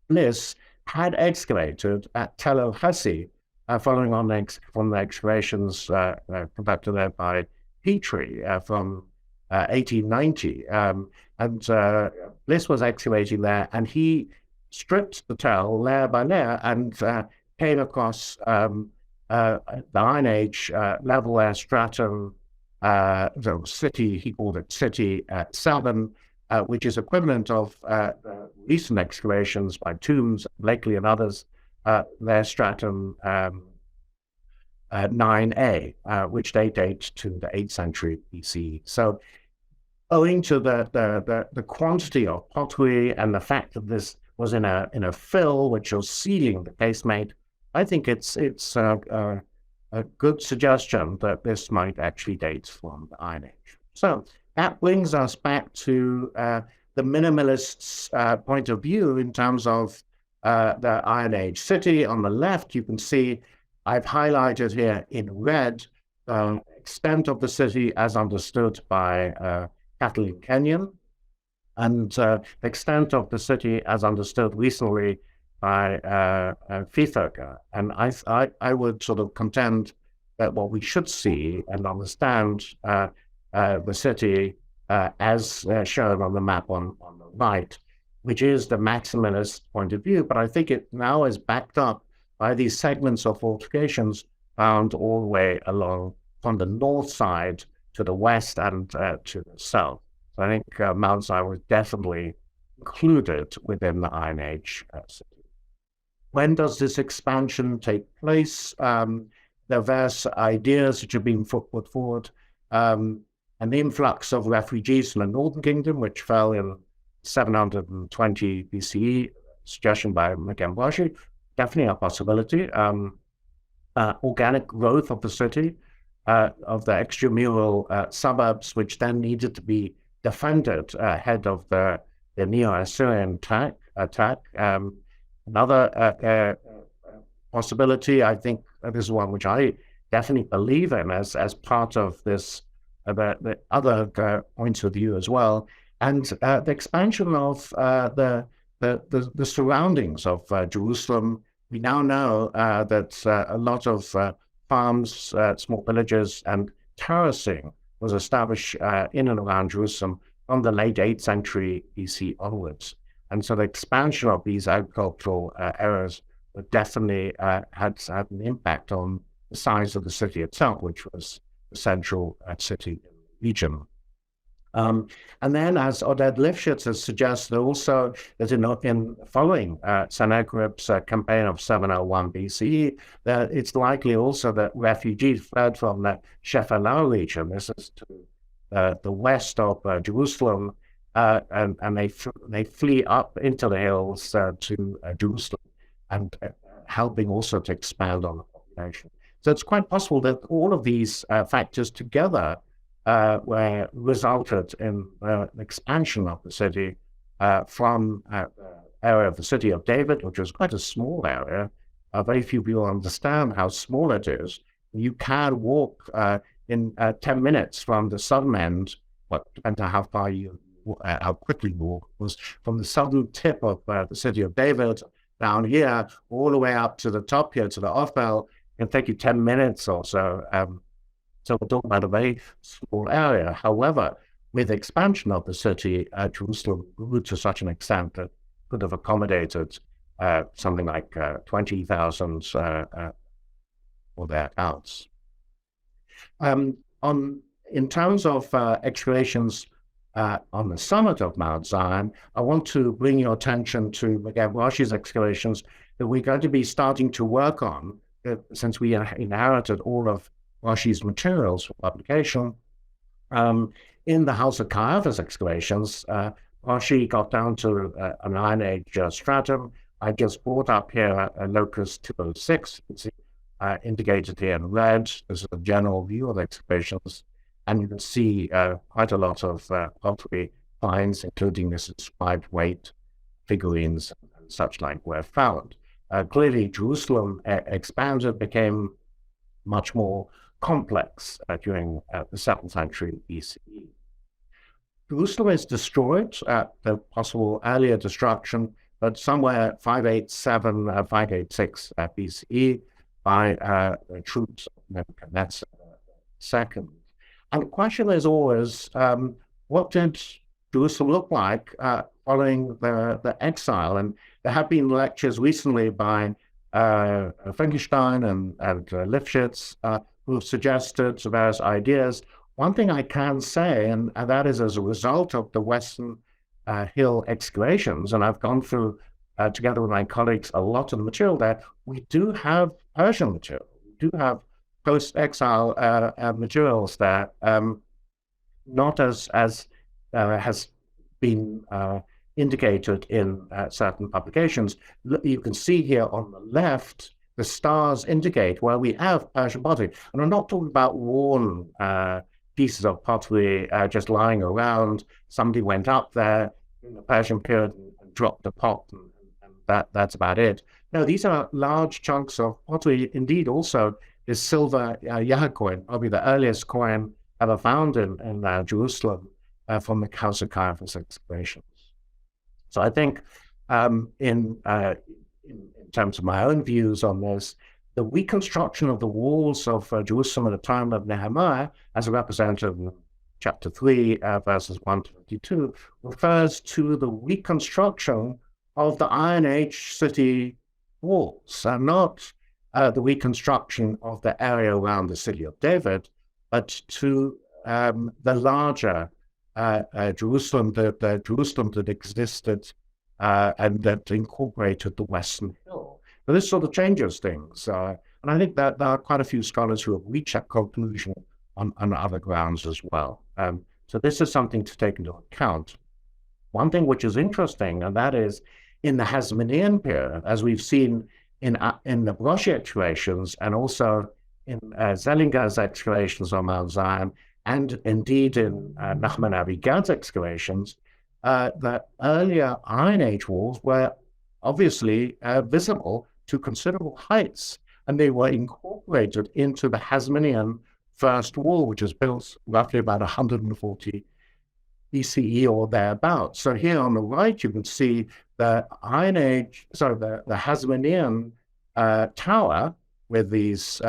Bliss had excavated at Tel el-Hassi, following on from the excavations conducted there by Petrie from 1890. And Bliss was excavating there, and he stripped the tell layer by layer and came across the Iron Age level air stratum, the city, he called it City 7, which is equivalent of recent excavations by Tombs, Blakely and others, their stratum 9A, which they date to the 8th century BCE. So owing to the quantity of pottery and the fact that this was in a fill which was sealing the casemate, I think it's a good suggestion that this might actually date from the Iron Age. So that brings us back to the minimalists' point of view in terms of the Iron Age city. On the left, you can see I've highlighted here in red the extent of the city as understood by Kathleen Kenyon, and the extent of the city as understood recently by Pfeffer. And I would sort of contend that what we should see and understand the city as shown on the map on the right, which is the maximalist point of view, but I think it now is backed up by these segments of fortifications found all the way along from the north side to the west and to the south. So I think Mount Zion was definitely included within the Iron Age city. When does this expansion take place? There are various ideas which have been put forward. An influx of refugees from the Northern Kingdom, which fell in 720 BCE, suggestion by Magen Broshi, definitely a possibility. Organic growth of the city, of the extramural suburbs, which then needed to be defended ahead of the Neo-Assyrian attack. Another possibility, I think this is one which I definitely believe in as part of this, the other points of view as well, and the expansion of the surroundings of Jerusalem. We now know that a lot of farms, small villages, and terracing was established in and around Jerusalem from the late 8th century BC onwards. And so the expansion of these agricultural areas definitely had an impact on the size of the city itself, which was the central city in the region. And then, as Oded Lifshitz has suggested also, that in following Sennacherib's campaign of 701 BCE, that it's likely also that refugees fled from the Shephelah region. This is to the west of Jerusalem, and they flee up into the hills to Jerusalem, and helping also to expand on the population. So it's quite possible that all of these factors together were resulted in the expansion of the city from the area of the city of David, which was quite a small area. Very few people understand how small it is. You can walk in 10 minutes from the southern end, depending on how quickly you walk, was from the southern tip of the city of David down here, all the way up to the top here, to the Ophel. It can take you 10 minutes or so. So we're talking about a very small area. However, with expansion of the city, Jerusalem grew to such an extent that could have accommodated something like 20,000 or thereabouts. In terms of excavations on the summit of Mount Zion, I want to bring your attention to Magen Broshi's excavations that we're going to be starting to work on, since we inherited all of Broshi's materials for publication. In the House of Caiaphas excavations, Broshi got down to an Iron Age stratum. I just brought up here a locus 206, you can see indicated here in red. This is a general view of the excavations, and you can see quite a lot of pottery finds, including this inscribed weight, figurines, and such like were found. Clearly, Jerusalem expanded, became much more complex during the 7th century BCE. Jerusalem is destroyed at the possible earlier destruction, but somewhere 587, 586 BCE by the troops of Nebuchadnezzar II. And the question is always, what did Jerusalem look like following the exile? And there have been lectures recently by Frankenstein and Lifshitz who have suggested various ideas. One thing I can say, and that is as a result of the Western Hill excavations, and I've gone through, together with my colleagues, a lot of the material there, we do have Persian material. We do have post-exile materials there, not as has been indicated in certain publications. You can see here on the left, the stars indicate where we have Persian pottery. And I'm not talking about worn pieces of pottery just lying around. Somebody went up there in the Persian period and dropped a pot, and that's about it. No, these are large chunks of pottery. Indeed, also this silver Yahya coin, probably the earliest coin ever found in Jerusalem from the House of Caiaphas excavations. So I think in terms of my own views on this, the reconstruction of the walls of Jerusalem at the time of Nehemiah, as represented in chapter 3, verses 1 to 22, refers to the reconstruction of the Iron Age city walls, and not the reconstruction of the area around the city of David, but to the larger Jerusalem, the Jerusalem that existed and that incorporated the Western Hill. But this sort of changes things. And I think that there are quite a few scholars who have reached that conclusion on other grounds as well. So this is something to take into account. One thing which is interesting, and that is in the Hasmonean period, as we've seen in the Broshi excavations, and also in Zellinger's excavations on Mount Zion, and indeed in Nachman Abigad's excavations, the earlier Iron Age walls were obviously visible to considerable heights, and they were incorporated into the Hasmonean first wall, which was built roughly about 140 BCE or thereabouts. So here on the right, you can see the Iron Age, sorry, the Hasmonean tower with these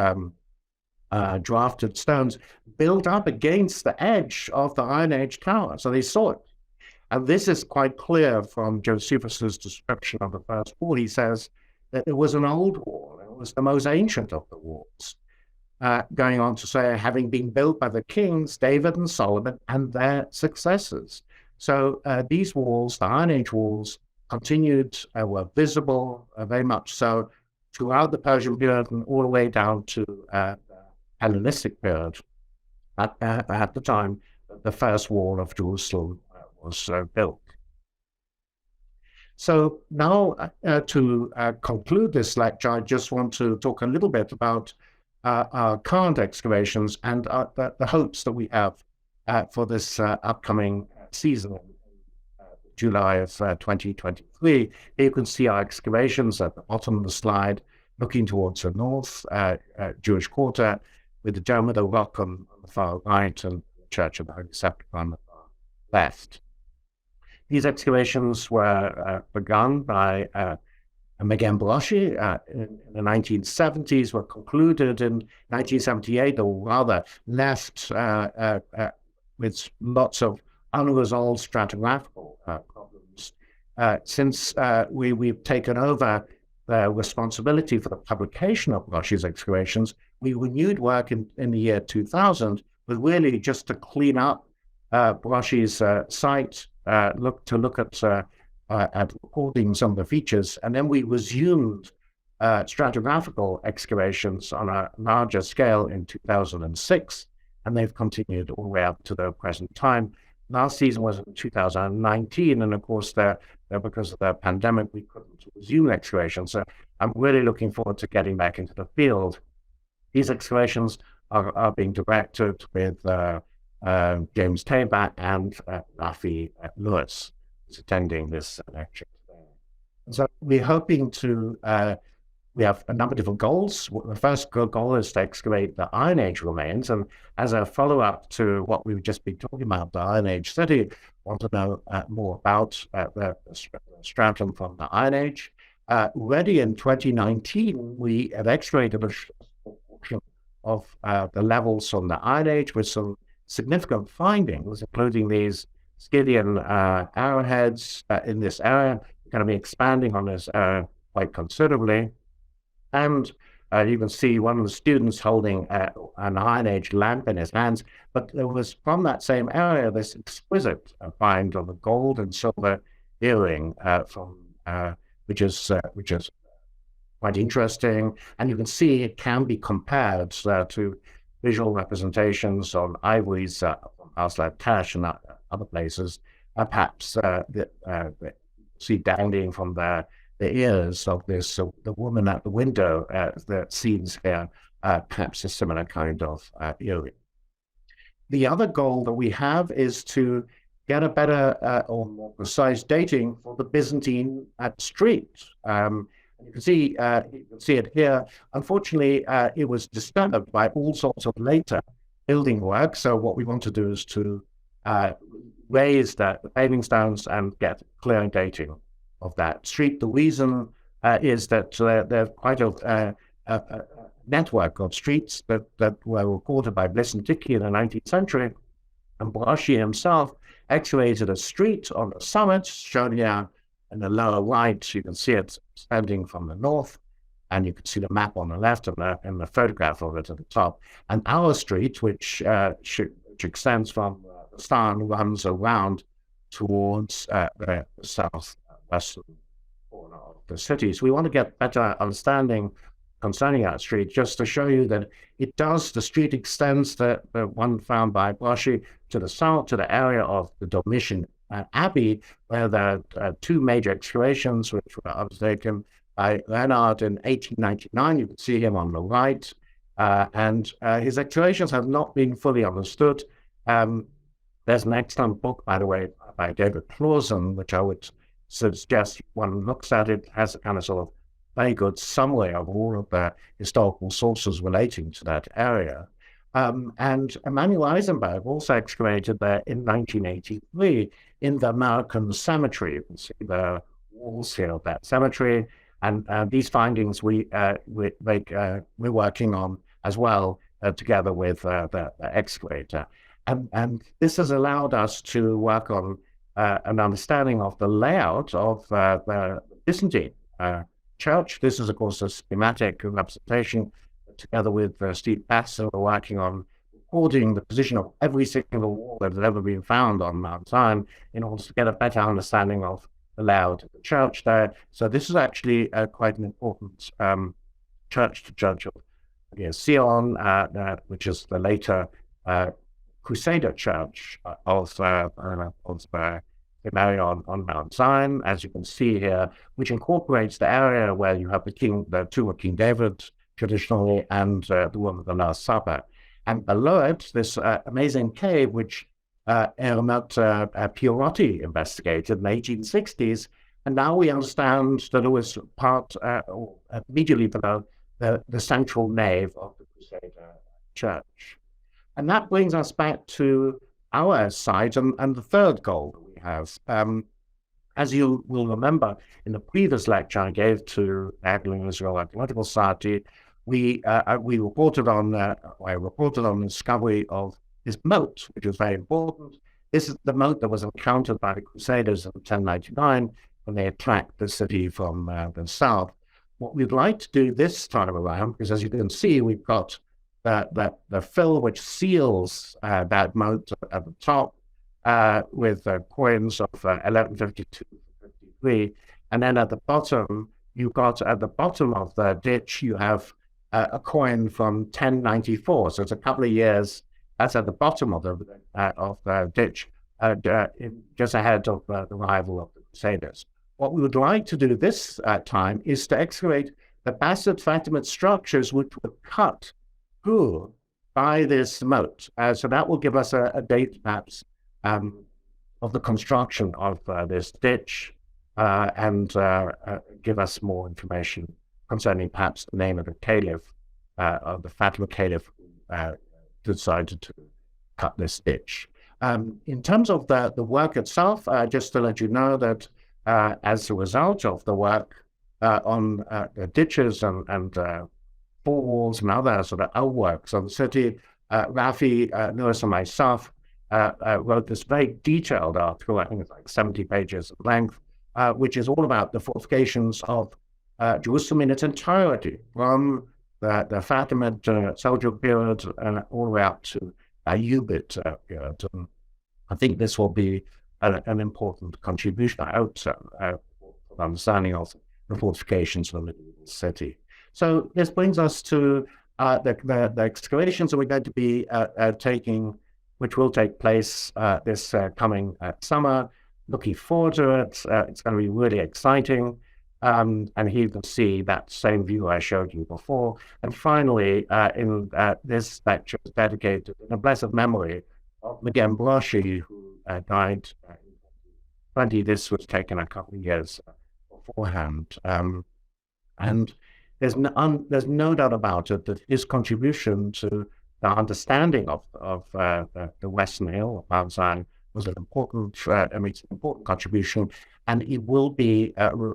drafted stones built up against the edge of the Iron Age tower. So they saw it. And this is quite clear from Josephus's description of the first wall. He says that it was an old wall. It was the most ancient of the walls. Going on to say, having been built by the kings, David and Solomon, and their successors. So these walls, the Iron Age walls, continued, were visible, very much so, throughout the Persian period and all the way down to the Hellenistic period. At the time, the first wall of Jerusalem was built. So now to conclude this lecture, I just want to talk a little bit about our current excavations and the hopes that we have for this upcoming season, July of 2023. Here you can see our excavations at the bottom of the slide, looking towards the north, Jewish quarter, with the Dome of the Rock on the far right and the Church of the Holy Sepulchre on the far left. These excavations were begun by Magen Broshi in the 1970s, were concluded in 1978, or rather left with lots of unresolved stratigraphical problems. Since we've taken over the responsibility for the publication of Broshi's excavations, we renewed work in the year 2000, but really just to clean up Broshi's site, look at recording some of the features, and then we resumed stratigraphical excavations on a larger scale in 2006, and they've continued all the way up to the present time. Last season was in 2019, and of course, because of the pandemic, we couldn't resume excavations. So I'm really looking forward to getting back into the field. These excavations are being directed with James Tabor and Rafi Lewis, who's attending this lecture today. So we're hoping to, we have a number of different goals. The first goal is to excavate the Iron Age remains, and as a follow-up to what we've just been talking about, the Iron Age city, want to know more about the stratum from the Iron Age. Already in 2019, we have excavated a portion of the levels from the Iron Age with some significant findings, including these Scythian arrowheads in this area. We're going to be expanding on this quite considerably. And you can see one of the students holding an Iron Age lamp in his hands, but there was from that same area this exquisite find of a gold and silver earring which is quite interesting. And you can see it can be compared to visual representations on ivories from Aslan Tash and other places, perhaps see dangling from the ears of this the woman at the window that seems here, perhaps a similar kind of earring. The other goal that we have is to get a better or more precise dating for the Byzantine street. You can see it here. Unfortunately, it was disturbed by all sorts of later building work. So what we want to do is to raise the paving stones and get clear dating of that street. The reason is that there's quite a network of streets that were recorded by Bliss and Dickey in the 19th century, and Broshi himself excavated a street on the summit, shown here in the lower right. You can see it standing from the north, and you can see the map on the left and the photograph of it at the top. And our street, which extends from the star and runs around towards the southwestern corner of the city. So we want to get better understanding concerning our street, just to show you that the street extends, the one found by Broshi, to the south, to the area of the Domitian Abbey, where there are two major excavations which were undertaken by Renard in 1899. You can see him on the right, and his excavations have not been fully understood. There's an excellent book, by the way, by David Clausen, which I would suggests one looks at it as a kind of sort of very good summary of all of the historical sources relating to that area. And Emanuel Eisenberg also excavated there in 1983 in the American Cemetery. You can see the walls here of that cemetery. And these findings we're working on as well together with the excavator. And this has allowed us to work on an understanding of the layout of the Byzantine church. This is, of course, a schematic representation together with Steve Bassel. We're working on recording the position of every single wall that has ever been found on Mount Zion in order to get a better understanding of the layout of the church there. So this is actually quite an important church to judge of Sion, which is the later Crusader church of Mary on Mount Zion, as you can see here, which incorporates the area where you have the tomb of King David traditionally and the Room of the Last Supper. And below it, this amazing cave, which Ermot Pierotti investigated in the 1860s. And now we understand that it was part, immediately below the central nave of the Crusader church. And that brings us back to our site and the third goal that we have. As you will remember, in the previous lecture I gave to Anglo-Israel Archaeological Society, I reported on the discovery of this moat, which is very important. This is the moat that was encountered by the Crusaders in 1099 when they attacked the city from the south. What we'd like to do this time around, because as you can see, we've got the fill which seals that moat at the top with coins of 1152 to 53, and then at the bottom, you've got at the bottom of the ditch, you have a coin from 1094. So it's a couple of years. That's at the bottom of the ditch, just ahead of the arrival of the Crusaders. What we would like to do this time is to excavate the Basalt Fatimid structures which were cut through by this moat. So that will give us a date perhaps of the construction of this ditch and give us more information concerning perhaps the name of the caliph, of the Fatimid caliph who decided to cut this ditch. In terms of the work itself, just to let you know that as a result of the work on the ditches and four walls and other sort of outworks of the city, Rafi, Lewis, and myself wrote this very detailed article, I think it's like 70 pages of length, which is all about the fortifications of Jerusalem in its entirety, from the Fatimid Seljuk period and all the way up to Ayyubid period. And I think this will be an important contribution, I hope so, for the understanding of the fortifications of the medieval city. So this brings us to the excavations that we're going to be taking, which will take place this coming summer. Looking forward to it. It's going to be really exciting. And here you can see that same view I showed you before. And finally, in this lecture is dedicated in the blessed memory of Magen Broshi, who died in 2020. This was taken a couple of years beforehand. And there's no doubt about it that his contribution to the understanding of the Western Hill of Mount Zion was an important, important contribution, and it will be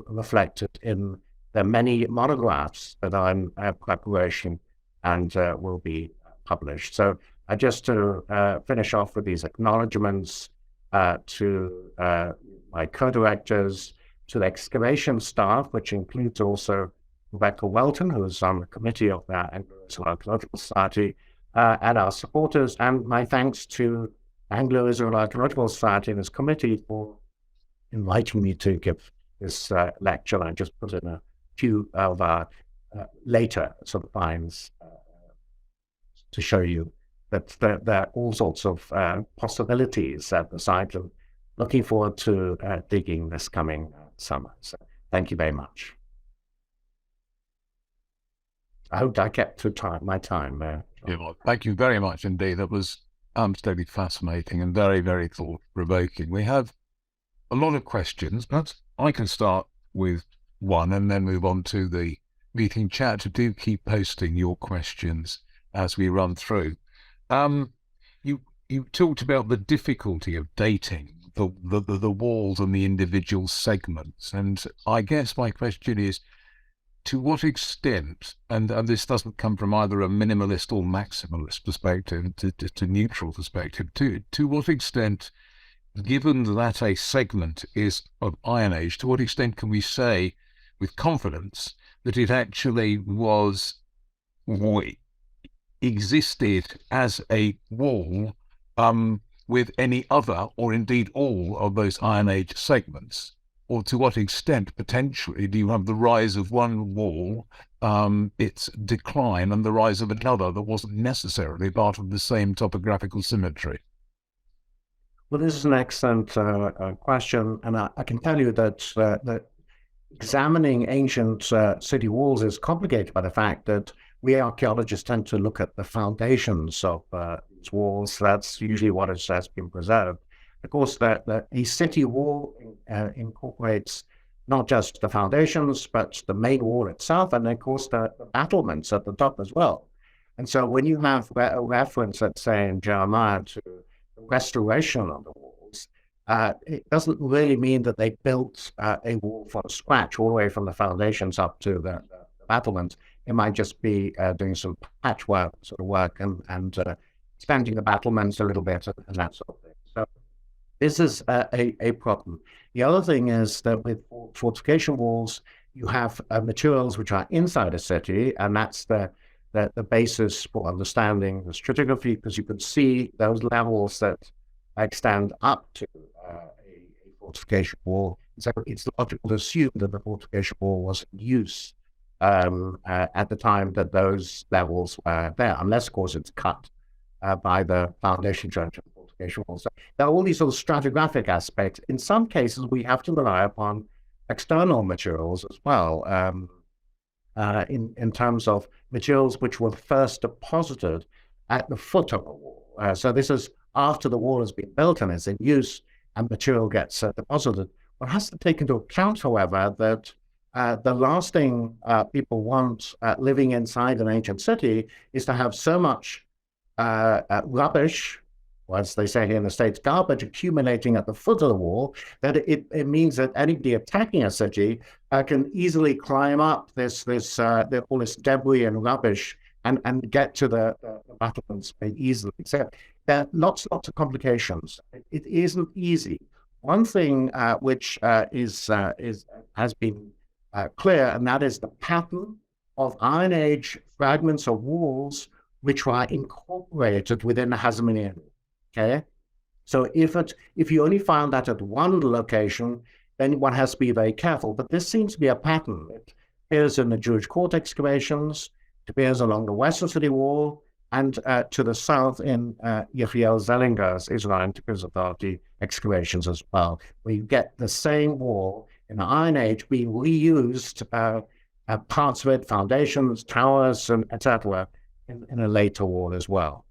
reflected in the many monographs that are in preparation and will be published. So just to finish off with these acknowledgements to my co-directors, to the excavation staff, which includes also Rebecca Welton, who is on the committee of the Anglo-Israel Archaeological Society, and our supporters, and my thanks to Anglo-Israel Archaeological Society and its committee for inviting me to give this lecture. I just put in a few of our later sort of finds to show you that there are all sorts of possibilities at the site, and looking forward to digging this coming summer. So thank you very much. I hope I kept to my time there. Yeah, well, thank you very much indeed. That was absolutely fascinating and very, very thought-provoking. We have a lot of questions, but I can start with one and then move on to the meeting chat. Do keep posting your questions as we run through. You talked about the difficulty of dating the walls and the individual segments, and I guess my question is, to what extent, and this doesn't come from either a minimalist or maximalist perspective, to neutral perspective, to what extent, given that a segment is of Iron Age, to what extent can we say with confidence that it actually existed as a wall with any other, or indeed all, of those Iron Age segments? Or to what extent, potentially, do you have the rise of one wall, its decline, and the rise of another that wasn't necessarily part of the same topographical symmetry? Well, this is an excellent question, and I can tell you that examining ancient city walls is complicated by the fact that we archaeologists tend to look at the foundations of these walls. That's usually what has been preserved. Of course, a city wall incorporates not just the foundations, but the main wall itself, and of course the battlements at the top as well. And so when you have a reference, let's say in Jeremiah, to the restoration of the walls, it doesn't really mean that they built a wall from scratch, all the way from the foundations up to the battlements. It might just be doing some patchwork sort of work and expanding the battlements a little bit and that sort of thing. So this is a problem. The other thing is that with fortification walls, you have materials which are inside a city, and that's the basis for understanding the stratigraphy, because you can see those levels that extend up to a fortification wall. So it's logical to assume that the fortification wall was in use at the time that those levels were there, unless, of course, it's cut by the foundation joint of the fortification wall. So there are all these sort of stratigraphic aspects. In some cases, we have to rely upon external materials as well, in terms of materials which were first deposited at the foot of the wall. So this is after the wall has been built and is in use, and material gets deposited. One has to take into account, however, that the last thing people want living inside an ancient city is to have so much rubbish, or as they say here in the States, garbage accumulating at the foot of the wall, that it means that anybody attacking a city can easily climb up all this debris and rubbish and get to the battlements very easily. So there are lots of complications. It isn't easy. One thing which has been clear, and that is the pattern of Iron Age fragments of walls which were incorporated within the Hasmonean. Okay, so if you only found that at one location, then one has to be very careful. But this seems to be a pattern. It appears in the Jewish court excavations, it appears along the western city wall, and to the south in Yechiel Zellinger's Israel Antiquity excavations as well, where you get the same wall in the Iron Age being reused, parts of it, foundations, towers, and etc., in a later wall as well.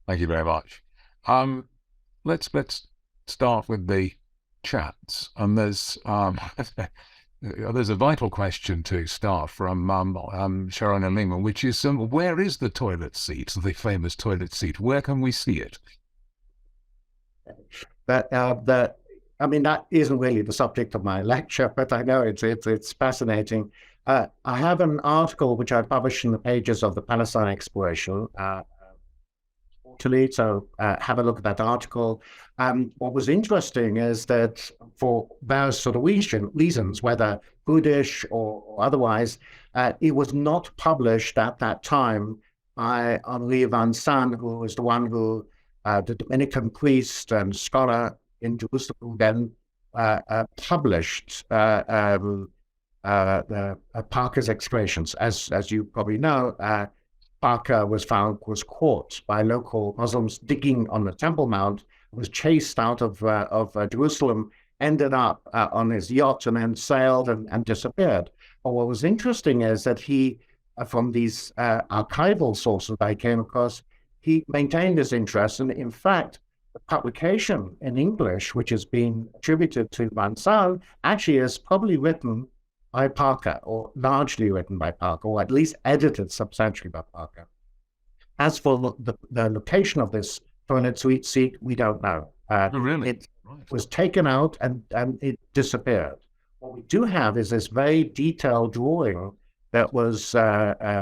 Thank you very much. Let's start with the chats, and there's a vital question to start from Sharon and Lima, which is where is the toilet seat, the famous toilet seat? Where can we see it? That isn't really the subject of my lecture, but I know it's fascinating. I have an article which I published in the pages of the Palestine Exploration quarterly, so have a look at that article. What was interesting is that for various sort of reasons, whether Buddhist or otherwise, it was not published at that time by Henri Vincent, who was the one who, the Dominican priest and scholar in Jerusalem, who then published the Parker's excavations. As you probably know, Parker was caught by local Muslims digging on the Temple Mount, was chased out of Jerusalem, ended up on his yacht, and then sailed and disappeared. But what was interesting is that he, from these archival sources I came across, he maintained his interest, and in fact, the publication in English, which has been attributed to Vincent, actually is probably written by Parker, or largely written by Parker, or at least edited substantially by Parker. As for the location of this toilet seat, we don't know. Oh, really? It was taken out and it disappeared. What we do have is this very detailed drawing that was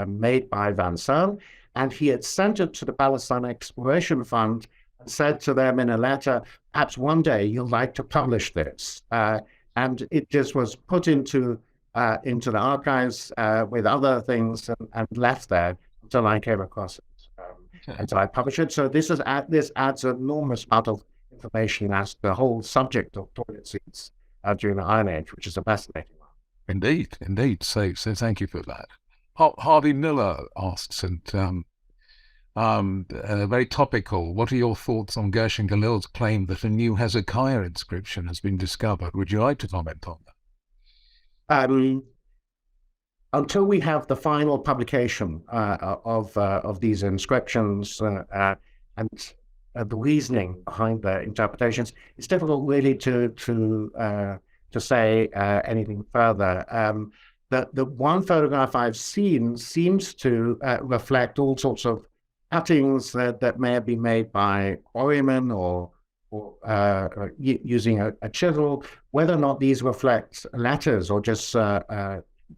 made by Vincent, and he had sent it to the Palestine Exploration Fund and said to them in a letter, perhaps one day you'll like to publish this. And it just was put into the archives with other things and left there until I came across it. Until I published it. So this adds an enormous amount of information as to the whole subject of toilet seats during the Iron Age, which is a fascinating one. Indeed. So thank you for that. Harvey Miller asks, and very topical, what are your thoughts on Gershon Galil's claim that a new Hezekiah inscription has been discovered? Would you like to comment on that? Until we have the final publication of these inscriptions and the reasoning behind the interpretations, it's difficult really to say anything further. The one photograph I've seen seems to reflect all sorts of cuttings that may have been made by quarrymen or using a chisel. Whether or not these reflect letters or just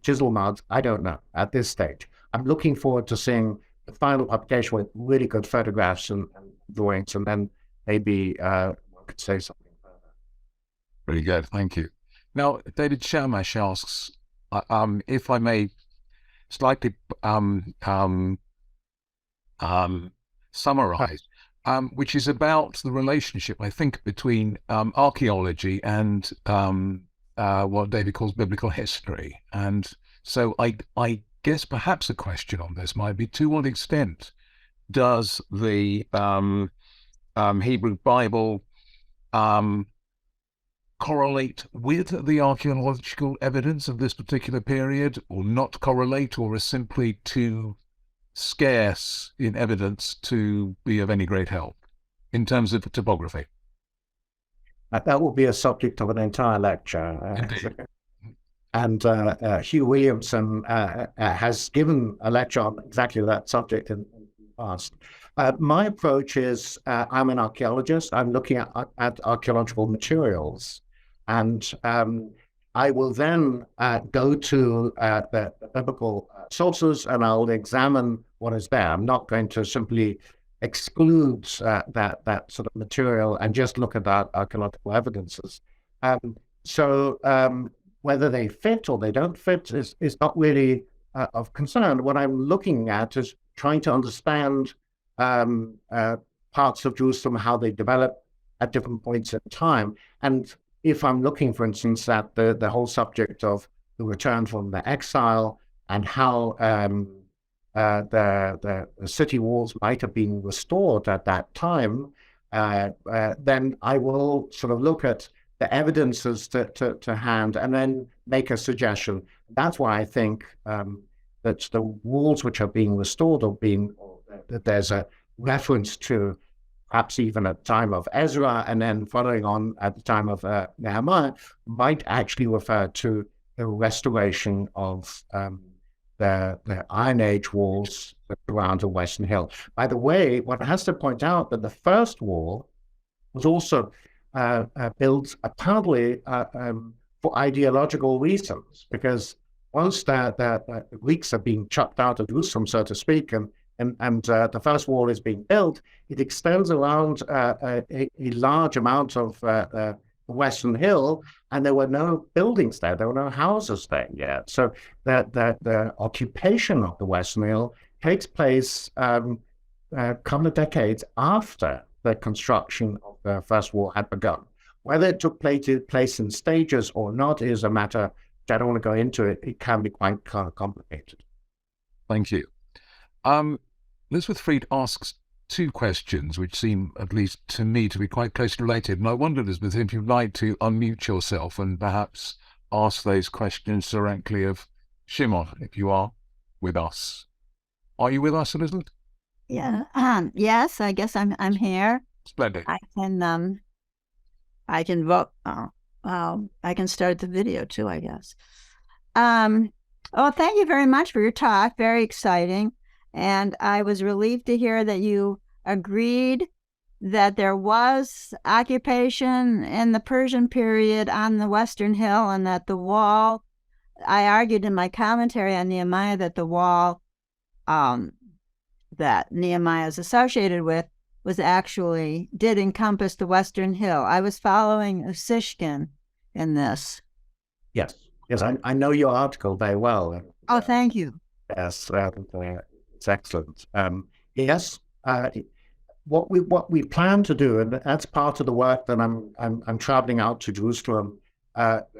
chisel marks, I don't know at this stage. I'm looking forward to seeing the final publication with really good photographs and drawings, and then maybe one could say something further. Very good, thank you. Now, David Shamash asks, if I may slightly summarize, which is about the relationship, I think, between archaeology and what David calls biblical history. And so I guess perhaps a question on this might be, to what extent does the Hebrew Bible correlate with the archaeological evidence of this particular period, or not correlate, or is simply too scarce in evidence to be of any great help in terms of topography? That will be a subject of an entire lecture. And Hugh Williamson has given a lecture on exactly that subject in the past. My approach is, I'm an archaeologist. I'm looking at archaeological materials. And I will then go to the biblical sources and I'll examine what is there. I'm not going to simply exclude that sort of material and just look at that archaeological evidences. So whether they fit or they don't fit is not really of concern. What I'm looking at is trying to understand parts of Jerusalem, how they develop at different points in time. And if I'm looking, for instance, at the whole subject of the return from the exile and how the city walls might have been restored at that time, then I will sort of look at the evidences to hand and then make a suggestion. That's why I think that the walls which are being restored that there's a reference to perhaps even at the time of Ezra and then following on at the time of Nehemiah, might actually refer to the restoration of the Iron Age walls around the Western Hill. By the way, one has to point out that the first wall was also built apparently for ideological reasons, because once the Greeks are being chucked out of Jerusalem, so to speak, and the first wall is being built, it extends around a large amount of the Western Hill, and there were no buildings there. There were no houses there yet. So the occupation of the Western Hill takes place a couple of decades after the construction of the first wall had begun. Whether it took place in stages or not is a matter which I don't want to go into. It can be quite complicated. Thank you. Elizabeth Freed asks two questions which seem, at least to me, to be quite closely related. And I wondered, Elizabeth, if you'd like to unmute yourself and perhaps ask those questions directly of Shimon, if you are with us. Are you with us, Elizabeth? Yeah. Yes, I guess I'm here. Splendid. I can vote. I can start the video too, I guess. Oh, thank you very much for your talk. Very exciting. And I was relieved to hear that you agreed that there was occupation in the Persian period on the Western Hill, and that the wall, I argued in my commentary on Nehemiah that the wall that Nehemiah is associated with did encompass the Western Hill. I was following Tushingham in this. Yes, I know your article very well. Oh, thank you. Yes, it's excellent. Yes, what we plan to do, and that's part of the work that I'm traveling out to Jerusalem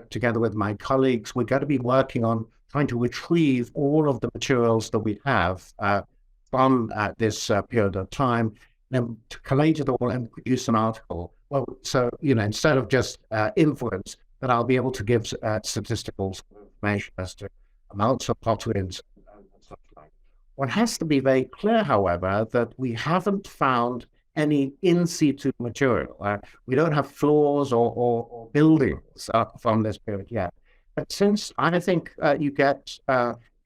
together with my colleagues. We're going to be working on trying to retrieve all of the materials that we have from this period of time, and to collate it all and produce an article. Well, so instead of just inference, that I'll be able to give statistical information as to amounts of pottery and such like. One has to be very clear, however, that we haven't found any in situ material. We don't have floors or buildings from this period yet. But since I think you get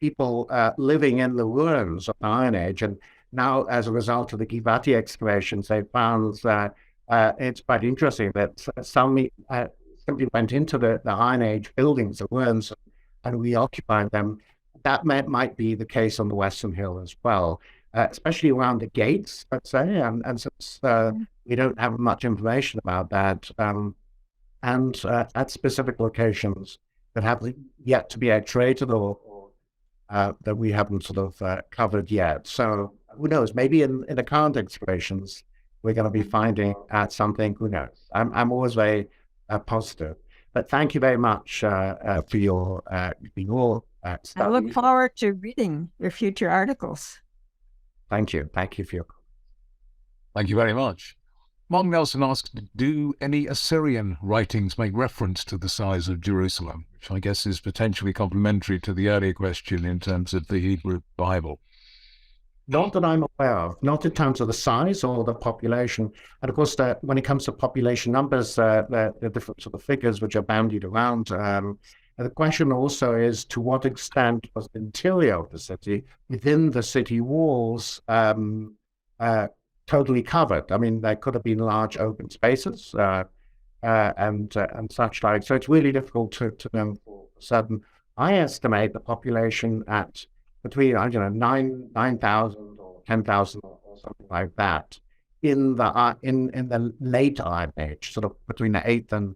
people living in the ruins of the Iron Age, and now as a result of the Givati excavations, they found that it's quite interesting that some simply went into the Iron Age buildings, the ruins, and reoccupied them. That might be the case on the Western Hill as well, especially around the gates, let's say, and since we don't have much information about that, and at specific locations that have yet to be excavated or that we haven't sort of covered yet. So who knows, maybe in the current excavations, we're going to be finding something, who knows. I'm always very positive. But thank you very much for your study. I look forward to reading your future articles. Thank you. Thank you for your comments. Thank you very much. Mark Nelson asked, do any Assyrian writings make reference to the size of Jerusalem? Which I guess is potentially complementary to the earlier question in terms of the Hebrew Bible. Not that I'm aware of, not in terms of the size or the population. And of course, when it comes to population numbers, the different sort of figures which are bandied around. The question also is, to what extent was the interior of the city, within the city walls, totally covered? I mean, there could have been large open spaces and such like. So it's really difficult to know for certain. I estimate the population at between 9,000 or 10,000 or something like that in the late Iron Age, sort of between the 8th and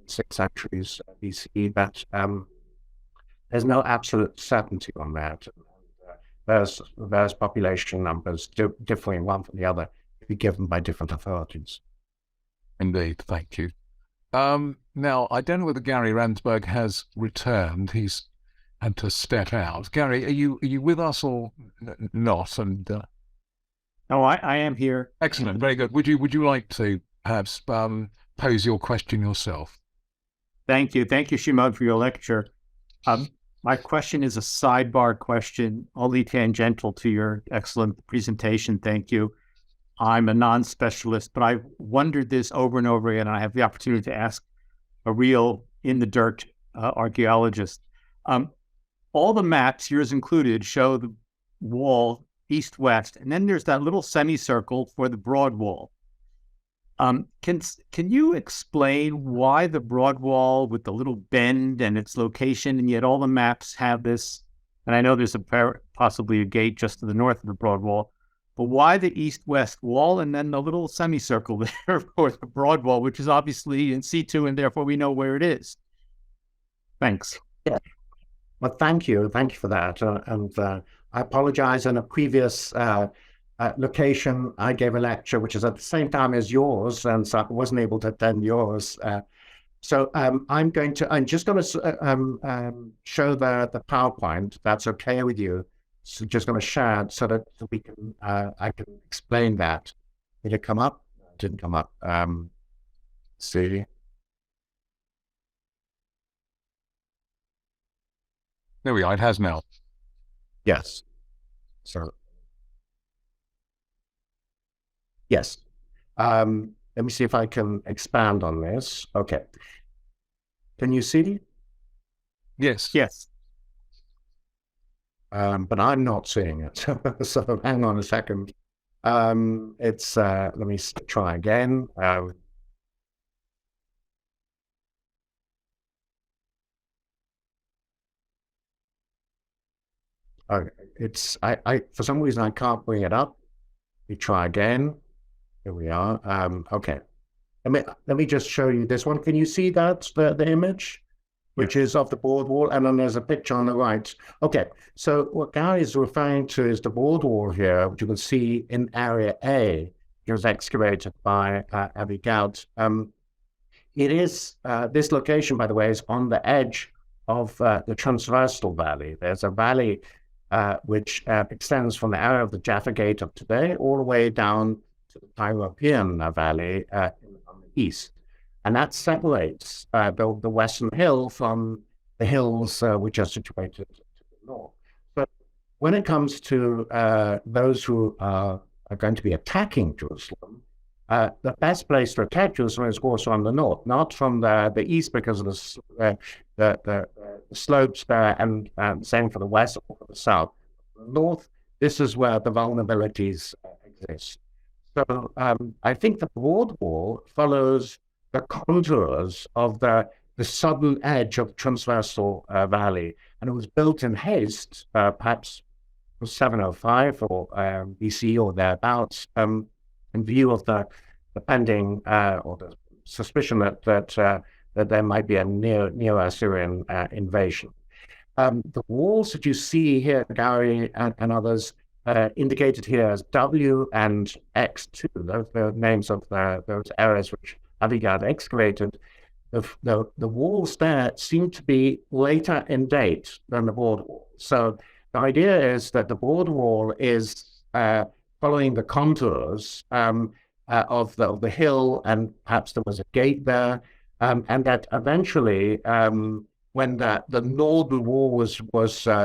6th centuries BCE. But there's no absolute certainty on that. There's various population numbers differing one from the other, to be given by different authorities. Indeed, thank you. Now, I don't know whether Gary Ransberg has returned. He's had to step out. Gary, are you with us or not? And no, I am here. Excellent, very good. Would you like to perhaps pose your question yourself? Thank you, Shimon, for your lecture. My question is a sidebar question, only tangential to your excellent presentation. Thank you. I'm a non-specialist, but I've wondered this over and over again, and I have the opportunity to ask a real in-the-dirt archaeologist. All the maps, yours included, show the wall east-west, and then there's that little semicircle for the broad wall. Can you explain why the broad wall with the little bend and its location, and yet all the maps have this, and I know there's possibly a gate just to the north of the broad wall, but why the east-west wall and then the little semicircle there for the broad wall, which is obviously in situ, and therefore we know where it is? Thanks. Yeah. Well, thank you for that. And I apologize. In a previous location, I gave a lecture which is at the same time as yours, and so I wasn't able to attend yours. So I'm just going to show the PowerPoint. That's okay with you? So just going to share it so that we can I can explain that. Did it come up? It didn't come up. See. There we are. It has now. Yes. So. Yes. Let me see if I can expand on this. Okay. Can you see? Yes. Yes. But I'm not seeing it. So hang on a second. Let me try again. For some reason I can't bring it up. We try again. Here we are. Okay. Let me just show you this one. Can you see that, the image, which is of the board wall? And then there's a picture on the right. Okay. So what Gary is referring to is the board wall here, which you can see in Area A. It was excavated by Avi Gout. It is, this location, by the way, is on the edge of the transversal valley. There's a valley which extends from the area of the Jaffa Gate of today all the way down to the European Valley on the east. And that separates the Western Hill from the hills which are situated to the north. But when it comes to those who are going to be attacking Jerusalem, the best place to attack Jerusalem is also on the north, not from the east because of the slopes there, and same for the west or for the south. The north, this is where the vulnerabilities exist. So I think the broad wall follows the contours of the southern edge of the transversal valley, and it was built in haste, perhaps 705 or BC or thereabouts, in view of the pending or the suspicion that there might be a neo-Assyrian invasion. The walls that you see here, Gary and others, indicated here as W and X2, those are the names of those areas which Avigad excavated. The walls there seem to be later in date than the board wall. So the idea is that the board wall is following the contours of the hill, and perhaps there was a gate there, and that eventually, when the northern wall was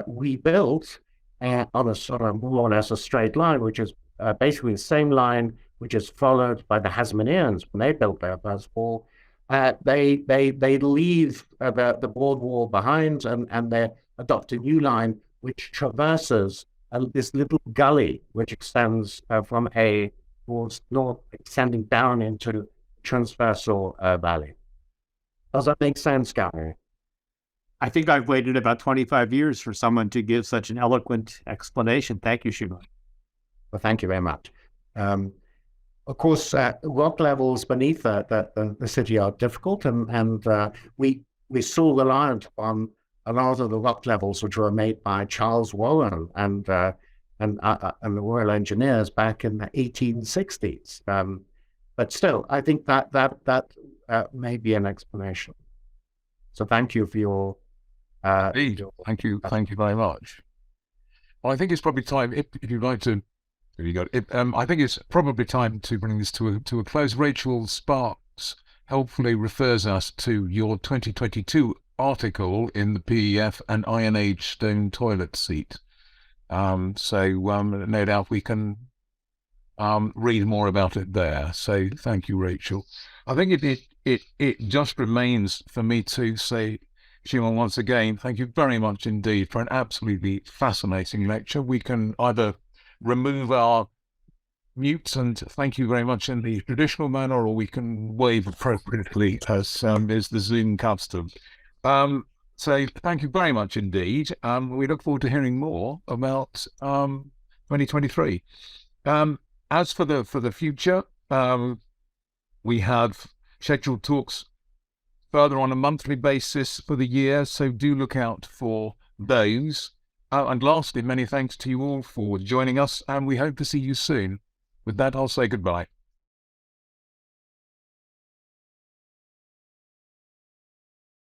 rebuilt on a sort of more or less a straight line, which is basically the same line which is followed by the Hasmoneans when they built their first wall, they leave the board wall behind, and they adopt a new line which traverses this little gully which extends from towards north, extending down into transversal valley. Does that make sense, Gary? I think I've waited about 25 years for someone to give such an eloquent explanation. Thank you, Shimon. Well, thank you very much. Of course, rock levels beneath the city are difficult, and we're still reliant on a lot of the rock levels which were made by Charles Warren and the Royal Engineers back in the 1860s. But still, I think that may be an explanation. So thank you for your. Indeed. Thank you very much. Well, I think it's probably time, if you'd like to. Here you go. I think it's probably time to bring this to a close. Rachel Sparks helpfully refers us to your 2022 article in the PEF and Iron Age stone toilet seat. So no doubt we can read more about it there. So thank you, Rachel. I think it just remains for me to say, Shimon, once again, thank you very much indeed for an absolutely fascinating lecture. We can either remove our mutes and thank you very much in the traditional manner, or we can wave appropriately as is the Zoom custom. So thank you very much indeed. We look forward to hearing more about 2023. As for the future, we have scheduled talks further on a monthly basis for the year, so do look out for those. And lastly, many thanks to you all for joining us, and we hope to see you soon. With that, I'll say goodbye.